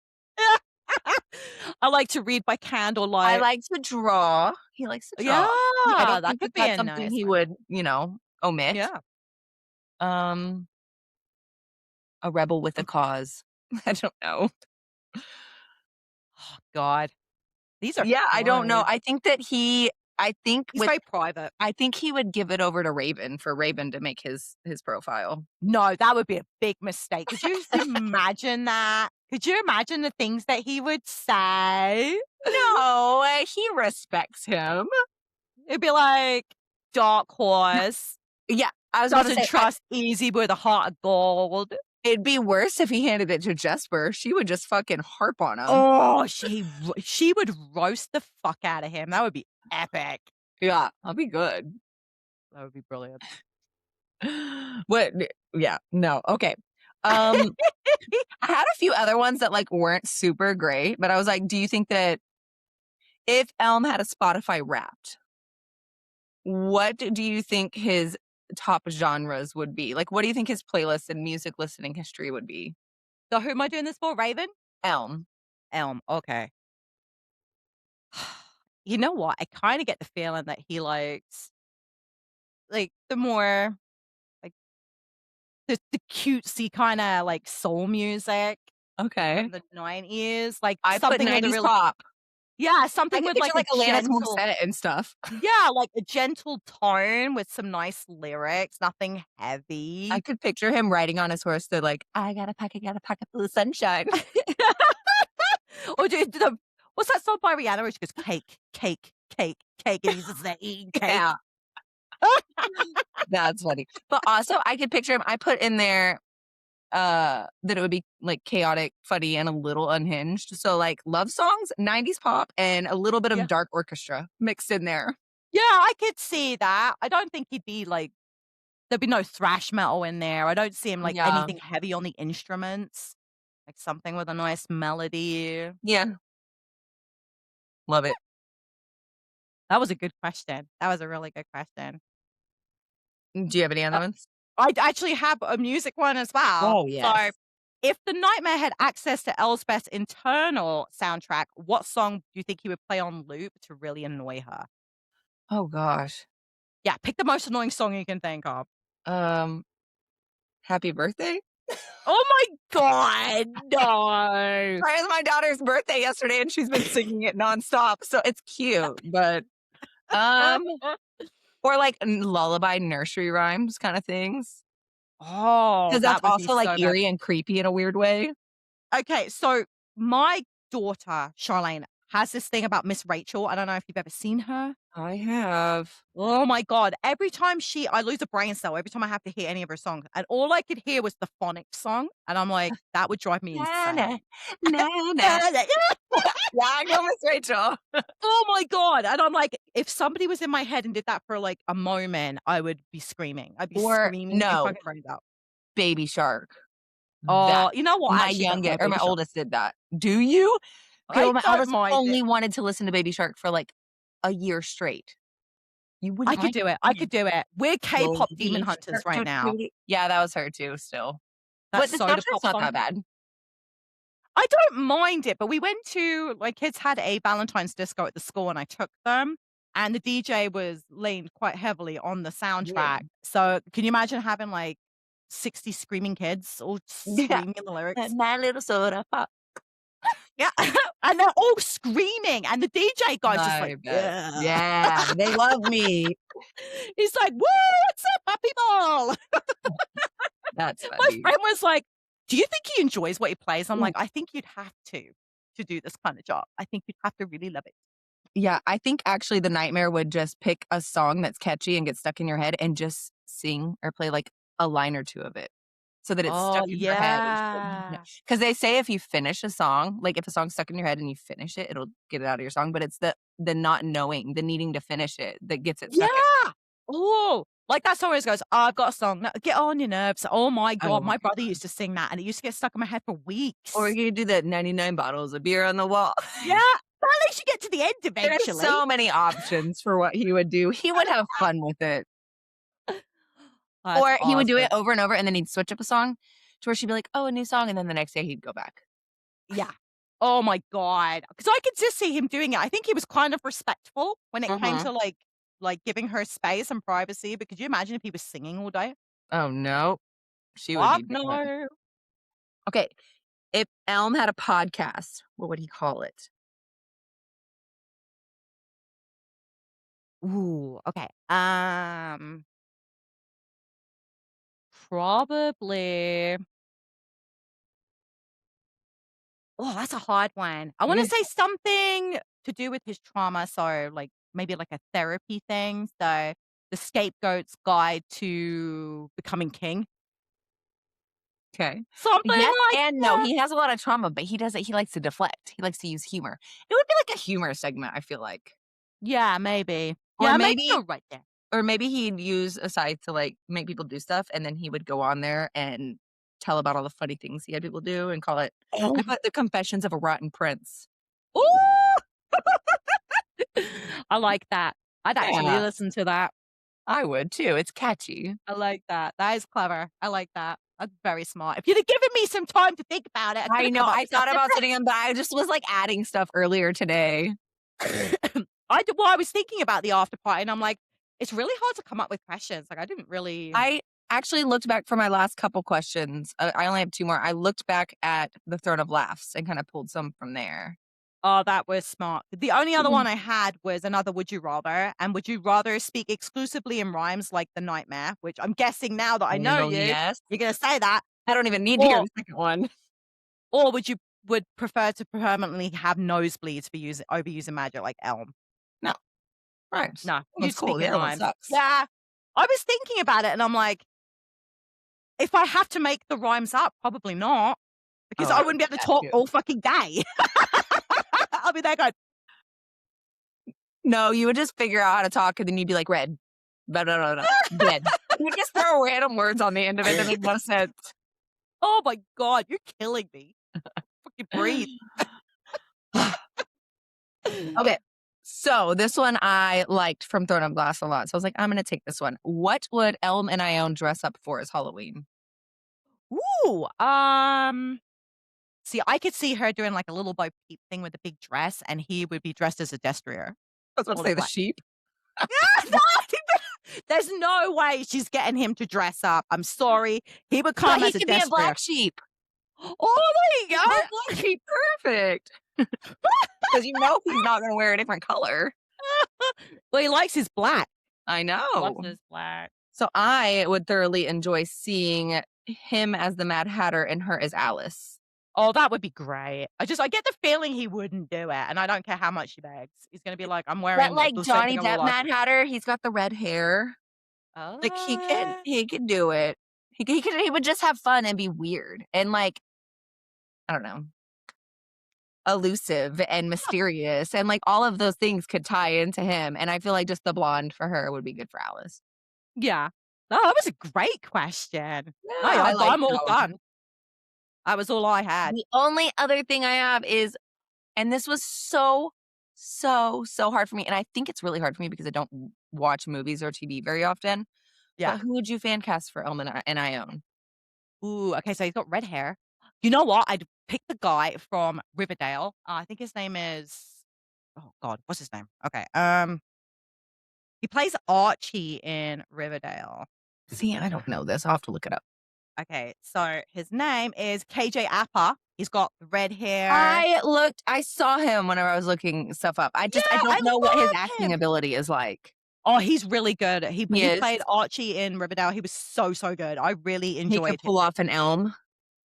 I like to read by I candlelight. like to draw. He likes to Yeah, draw. I don't that think could that be that's a something nice he one. would, omit. Yeah. Um, a rebel with a cause. I don't know. Oh, God. These are Yeah, I don't know. good. I think He's very private. I think he would give it over to Raven for Raven to make his profile. No, that would be a big mistake. Could you imagine that? Could you imagine the things that he would say? No, he respects him. It'd be like, dark horse, Yeah, I was about to doesn't say, trust easy with a heart of gold. it'd be worse if he handed it to Jesper. She would just fucking harp on him. Oh, she would roast the fuck out of him. That would be epic. Yeah, I'll be good. That would be brilliant. What? Yeah, no. Okay. I had a few other ones that like weren't super great, but I was like, do you think that if Elm had a Spotify Wrapped, what do you think his top genres would be? Like, what do you think his playlist and music listening history would be? So who am I doing this for? Raven? Elm. Elm. Okay. You know what? I kind of get the feeling that he likes like the more like the cutesy kind of like soul music Okay. from the 90s, like I put something with a 90s really pop. yeah, I something could with picture like a like Alanis gentle Morissette and stuff. yeah, like a gentle tone with some nice lyrics, nothing I heavy. could picture him riding on his horse to like, got a pocket full of sunshine. Or do the what's that song by Rihanna where she goes, "Cake, cake, cake, cake," and he's just there eating cake? Yeah, that's funny. But also I could picture him, I put in there that it would be like chaotic, funny, and a little unhinged. So like love songs, 90s pop, and a little bit of Yeah. dark orchestra mixed in there. Yeah, I could see that. I don't think he'd be like there'd be no thrash metal in there. I don't see him like Yeah. anything heavy on the instruments, like something with a nice melody. Yeah. Love it. That was a good question. That was a really good question. Do you have any other Uh, ones? I actually have a music one as well. Oh, So, yes. if the Nightmare had access to Elspeth's internal soundtrack, what song do you think he would play on loop to really annoy her? Oh gosh. Yeah, pick the most annoying song you can think of. Um, Happy birthday? Oh my god, no. It was my daughter's birthday yesterday and she's been singing it nonstop. So it's cute, but um or like lullaby nursery rhymes kind of things. Oh, Because that's that would be also like so bad. eerie and creepy in a weird way. Okay, so my daughter, Charlene, has this thing about Miss Rachel. I don't know if you've ever seen her. I have. Oh my god, every time I lose a brain cell every time I have to hear any of her songs, and all I could hear was the phonics song, and I'm like, that would drive me Na na insane. na na. Yeah, I know Miss Rachel. Oh my god, and I'm like, if somebody was in my head and did that for, like, a moment, I would be screaming. I'd be Or screaming my no, fucking brains out. Baby Shark. That Oh, you know what? I my actually don't youngest know or my Baby Shark. oldest did that. Do you? Okay, I well, my don't eldest mind it. only wanted to listen to Baby Shark for like a year straight. You I wouldn't could mind do it. I it? could do it. We're K-pop demon Baby hunters Shark, right now. yeah, that was her too still. That But the soda soundtrack's pop not that song. bad. I don't mind it, but we went to my kids had a Valentine's disco at the school and I took them, and the DJ was leaned quite heavily on the soundtrack. Good. So, can you imagine having, like, 60 screaming kids all Yeah. screaming the lyrics? My little soda pop. Yeah, and they're all screaming, and the DJ guy's just like, I bet. "Yeah." Yeah, they love me. He's like, "Woo, what's up, my people?" That's My funny. friend was like, "Do you think he enjoys what he plays?" I'm Ooh, like, "I think you'd have to." to do this kind of job. I think you'd have to really love it. Yeah, I think actually the nightmare would just pick a song that's catchy and get stuck in your head and just sing or play, like, a line or 2 of it so that it's Oh, stuck in your head. yeah. Because they say if you finish a song, like, if a song's stuck in your head and you finish it, it'll get it out of your song, but it's the not knowing, the needing to finish it that gets it stuck in. Yeah. Oh, like that song always goes, "Oh, I've got a song, no get on your nerves." Oh my god, Oh my my brother god. used to sing that, and it used to get stuck in my head for Or weeks. you could do that 99 bottles of beer on the wall. Yeah, but at least you get to the end There's eventually. so many options for what he would do. He would have fun with it. That's Or he would do awesome. it over and over, and then he'd switch up a song to where she'd be like, "Oh, a new song," and then the next day he'd go back. Yeah. Oh my god, because I could just see him doing it. I think he was kind of respectful when it came Mhm. to, like, giving her space and privacy, but could you imagine if he was singing all day? Oh, no. She would Fuck be done. no. Okay, if Elm had a podcast, what would he call it? Ooh, okay. Probably oh, that's a hard one. I wanna Yeah. say something to do with his trauma, so, like, maybe like a therapy thing, so The Scapegoat's Guide to Becoming King. 'Kay. Something Yes like and no, that. he has a lot of trauma, but he likes to deflect. He likes to use humor. It would be like a humor segment, I feel like. Yeah, maybe. Or Yeah, maybe maybe you're right there. or maybe he'd use a site to, like, make people do stuff, and then he would go on there and tell about all the funny things he had people do and call it Oh. I put The Confessions of a Rotten Prince. Ooh! I like that. I'd actually Yeah, listen to that. I would too. It's catchy. I like that. That is clever. I like that. That's very smart. If you'd have given me some time to think about it, I could I have know, come up I with thought something about sitting in, but I just was, like, adding stuff earlier today. I was thinking about the after party, and I'm like, it's really hard to come up with questions. Like, I didn't really. I actually looked back for my last couple questions. I only have 2 more. I looked back at the Throne of Laughs and kinda pulled some from there. Oh, that was smart. The only other Mhm. one I had was another would you rather, and would you rather speak exclusively in rhymes like the nightmare, which I'm guessing now that I know Oh, you, yes. you're gonna say that, I don't even need to hear or the second one. would you would prefer to permanently have nosebleeds for overusing magic like Elm? No, rhymes. No, One's you'd speak cool, the in other one rhymes. sucks. Yeah. I was thinking about it and I'm like, if I have to make the rhymes up, probably not, because Oh, I I would wouldn't be do able to that talk too. all fucking day. I'll be there going, No, you would just figure out how to talk, and then you'd be like, "Red, blah, blah, blah, blah, dead." You would just throw random words on the end of it that make no sense. "Oh my god, you're killing me. Fucking breathe." Okay, so this one I liked from Throne of Glass a lot, so I was like, "I'm gonna take this one." What would Elm and Ione dress up for as Halloween? Ooh, see, I could see her doing like a little Bo Peep thing with a big dress, and he would be dressed as a destrier, I was about to all say in the black. sheep. No, there's no way she's getting him to dress up. I'm sorry. He would But come he as a could be a destrier. black sheep. Oh, there you A go. black sheep, perfect. Because you know he's not gonna wear a different color. Well, he likes his black. I Loves know. his black. So I would thoroughly enjoy seeing him as the Mad Hatter and her as Alice. Oh, that would be great. I get the feeling he wouldn't do it, and I don't care how much she begs. He's gonna be like, "I'm That, wearing like, the same thing Johnny I wore Depp last Mad week." Hatter, he's got the red hair. Like, Oh. he could do it. He would just have fun and be weird and, like, I don't know, elusive and mysterious, and, like, all of those things could tie into him, and I feel like just the blonde for her would be good for Alice. Yeah. Oh, that was a great question. No, Yeah, I like I'm all that one. done. That was all I had. The only other thing I have is and this was so, so, so hard for me, and I think it's really hard for me because I don't watch movies or TV very often, Yeah. but who would you fan cast for Elm and Ione? Ooh, okay, so he's got red hair. You know what? I'd pick the guy from Riverdale. I think his name is oh god, what's his name? Okay, he plays Archie in Riverdale. See, I don't know this, I'll have to look it up. Okay, so his name is KJ Appa. He's got red hair. I saw him whenever I was looking stuff up. Yeah, I I don't know what his love acting him. ability is like. Oh, he's really good. He He is? played Archie in Riverdale. He was so, so good. I really He could enjoyed him. pull off an elm?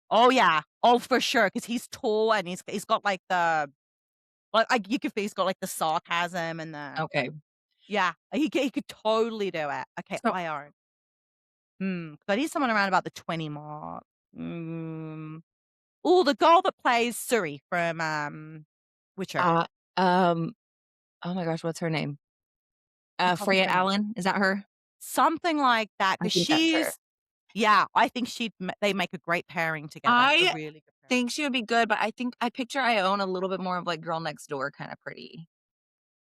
Oh, yeah. Oh, for sure, because he's tall and he's got, like, the like, you could he's got, like, the sarcasm and the Okay. yeah, he could totally do it. Okay, So, Ione. 'Cause I need someone around about the 20 mark. Mm. Ooh, the girl that plays Suri from, Witcher. uh, um, oh my gosh, what's her name? I can't think Freya of her name. Allen, is that her? Something like that, I 'cause think that's her. she's yeah, I think they make a great pairing together, a I really good pairing. think she would be good, but I think I picture Ione a little bit more of like girl next door kinda pretty.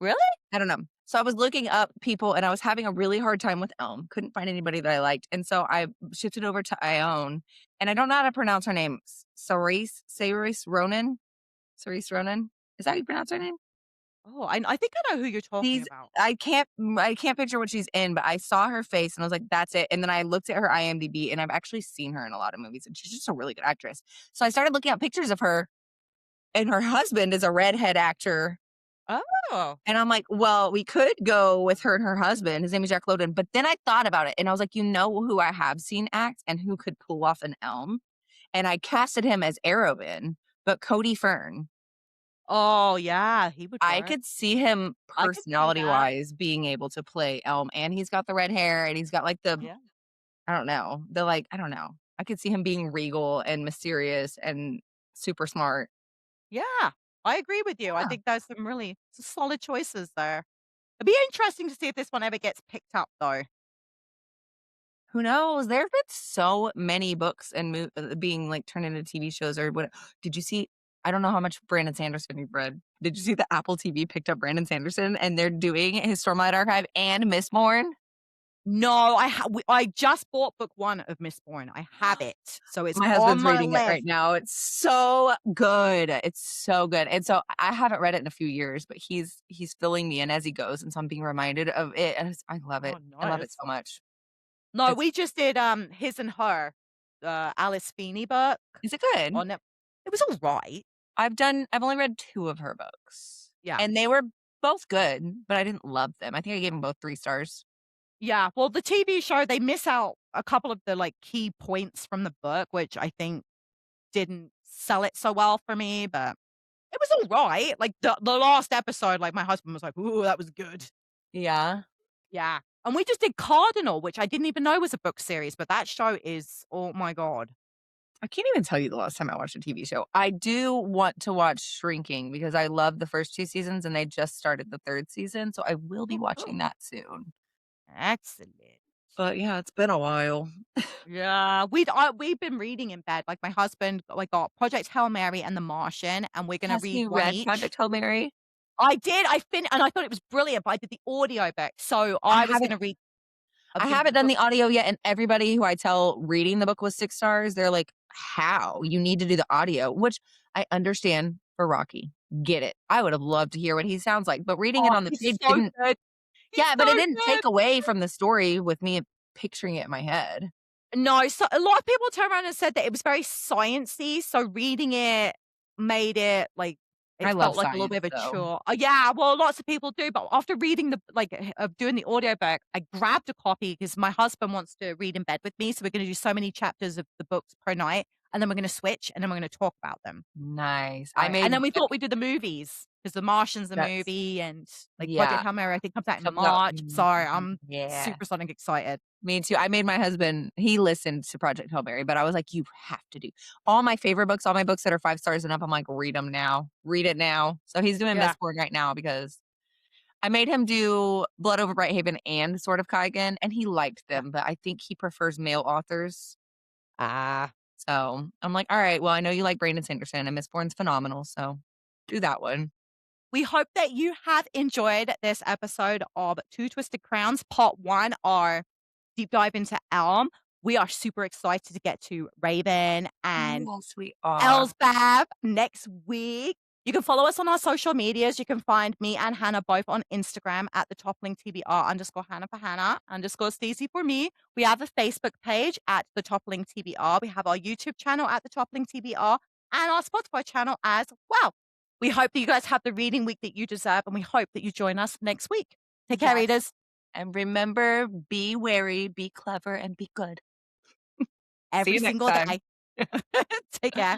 Really? I don't know. So I was looking up people and I was having a really hard time with Elm. Couldn't find anybody that I liked. And so I shifted over to Ione and I don't know how to pronounce her name. Saoirse Ronan? Saoirse Ronan? Is that how you pronounce her name? Oh, I think I know who you're talking She's about. I can't picture what she's in, but I saw her face and I was like, that's it. And then I looked at her IMDb and I've actually seen her in a lot of movies and she's just a really good actress. So I started looking at pictures of her and her husband is a redhead actor. Oh. And I'm like, well, we could go with her and her husband. His name is Jack Lowden. But then I thought about it and I was like, you know who I have seen act and who could pull off an Elm? And I casted him as Arrowin, but Cody Fern. Oh, yeah, he would I work. could see him I could see personality that. wise being able to play Elm. And he's got the red hair and he's got like Yeah. I don't know, I don't know. I could see him being regal and mysterious and super smart. Yeah, I agree with you. I Yeah. think there's some really solid choices there. It'd be interesting to see if this one ever gets picked up, though. Who knows? There have been so many books and being like turned into TV shows or what. Did you see? I don't know how much Brandon Sanderson you've read. Did you see the Apple TV picked up Brandon Sanderson and they're doing his Stormlight Archive and Mistborn? No, I just bought book 1 of Mistborn. I have it, so it's My on husband's my reading it right list. now. It's so good. It's so good. And so I haven't read it in a few years, but he's filling me in as he goes, and so I'm being reminded of it. And I love it. Oh, I love it nice. so much. No, It's we just did, His and Her, the Alice Feeney book is it good? on it. It was alright. I've only read 2 of her books, Yeah. and they were both good, but I didn't love them. I think I gave them both 3 stars. Yeah, well, the TV show, they miss out a couple of the, like, key points from the book, which I think didn't sell it so well for me, but it was alright. Like, the last episode, like, my husband was like, "Ooh, that was good." Yeah. Yeah. And we just did Cardinal, which I didn't even know was a book series, but that show is oh my god. I can't even tell you the last time I watched a TV show. I do want to watch Shrinking because I love the first 2 seasons, and they just started the 3rd season, so I will be Oh, cool. watching that soon. Excellent. But yeah, it's been a while. Yeah, we've been reading in bed. Like, my husband, like, got Project Hail Mary and The Martian, and we're gonna Has read he one read each. Project Hail Mary? I did, and I thought it was brilliant, but I did the audio book, so I I was haven't gonna read I haven't done book. the audio yet, and everybody who I tell reading the book was 6 stars, they're like, "How? You need to do the audio," which I understand for Rocky. Get it. I would have loved to hear what he sounds like, but reading it Oh, on the he's page so didn't good. He's yeah, but it so didn't good. take away from the story with me picturing it in my head. No, so a lot of people turned around and said that it was very sciencey, so reading it made it, like I it love felt like a little science, bit of a though. chore. Yeah, well, lots of people do, but after reading of doing the audiobook, I grabbed a copy because my husband wants to read in bed with me, so we're gonna do so many chapters of the books per night, and then we're gonna switch, and then we're gonna talk about them. Nice. I Right, and made then we thought we'd do the movies because The Martian's a that's movie and, like, Project yeah, Hail Mary, I think comes out in comes out March, so I'm yeah. super sonic excited. Me too. I made my husband he listened to Project Hail Mary, but I was like, "You have to do" all my favorite books, all my books that are 5 stars and up, I'm like, "Read them now. Read it now." So he's doing Yeah, Mistborn right now because I made him do Blood Over Brighthaven and Sword of Kaigen, and he liked yeah. them, but I think he prefers male authors. Ah. So I'm like, "All right, well, I know you like Brandon Sanderson, and Mistborn's phenomenal, so do that one." We hope that you have enjoyed this episode of Two Twisted Crowns, Part 1, our deep dive into Elm. We are super excited to get to Raven and Yes, we are. Elsbeth next week. You can follow us on our social medias. You can find me and Hannah both on Instagram at the toppling TBR underscore Hannah for Hannah underscore Stacey for me. We have a Facebook page at the toppling TBR. We have our YouTube channel at the toppling TBR and our Spotify channel as well. We hope that you guys have the reading week that you deserve, and we hope that you join us next week. Take care, Yes, readers. and remember, be wary, be clever, and be good. See Every you next single time. day. Take care.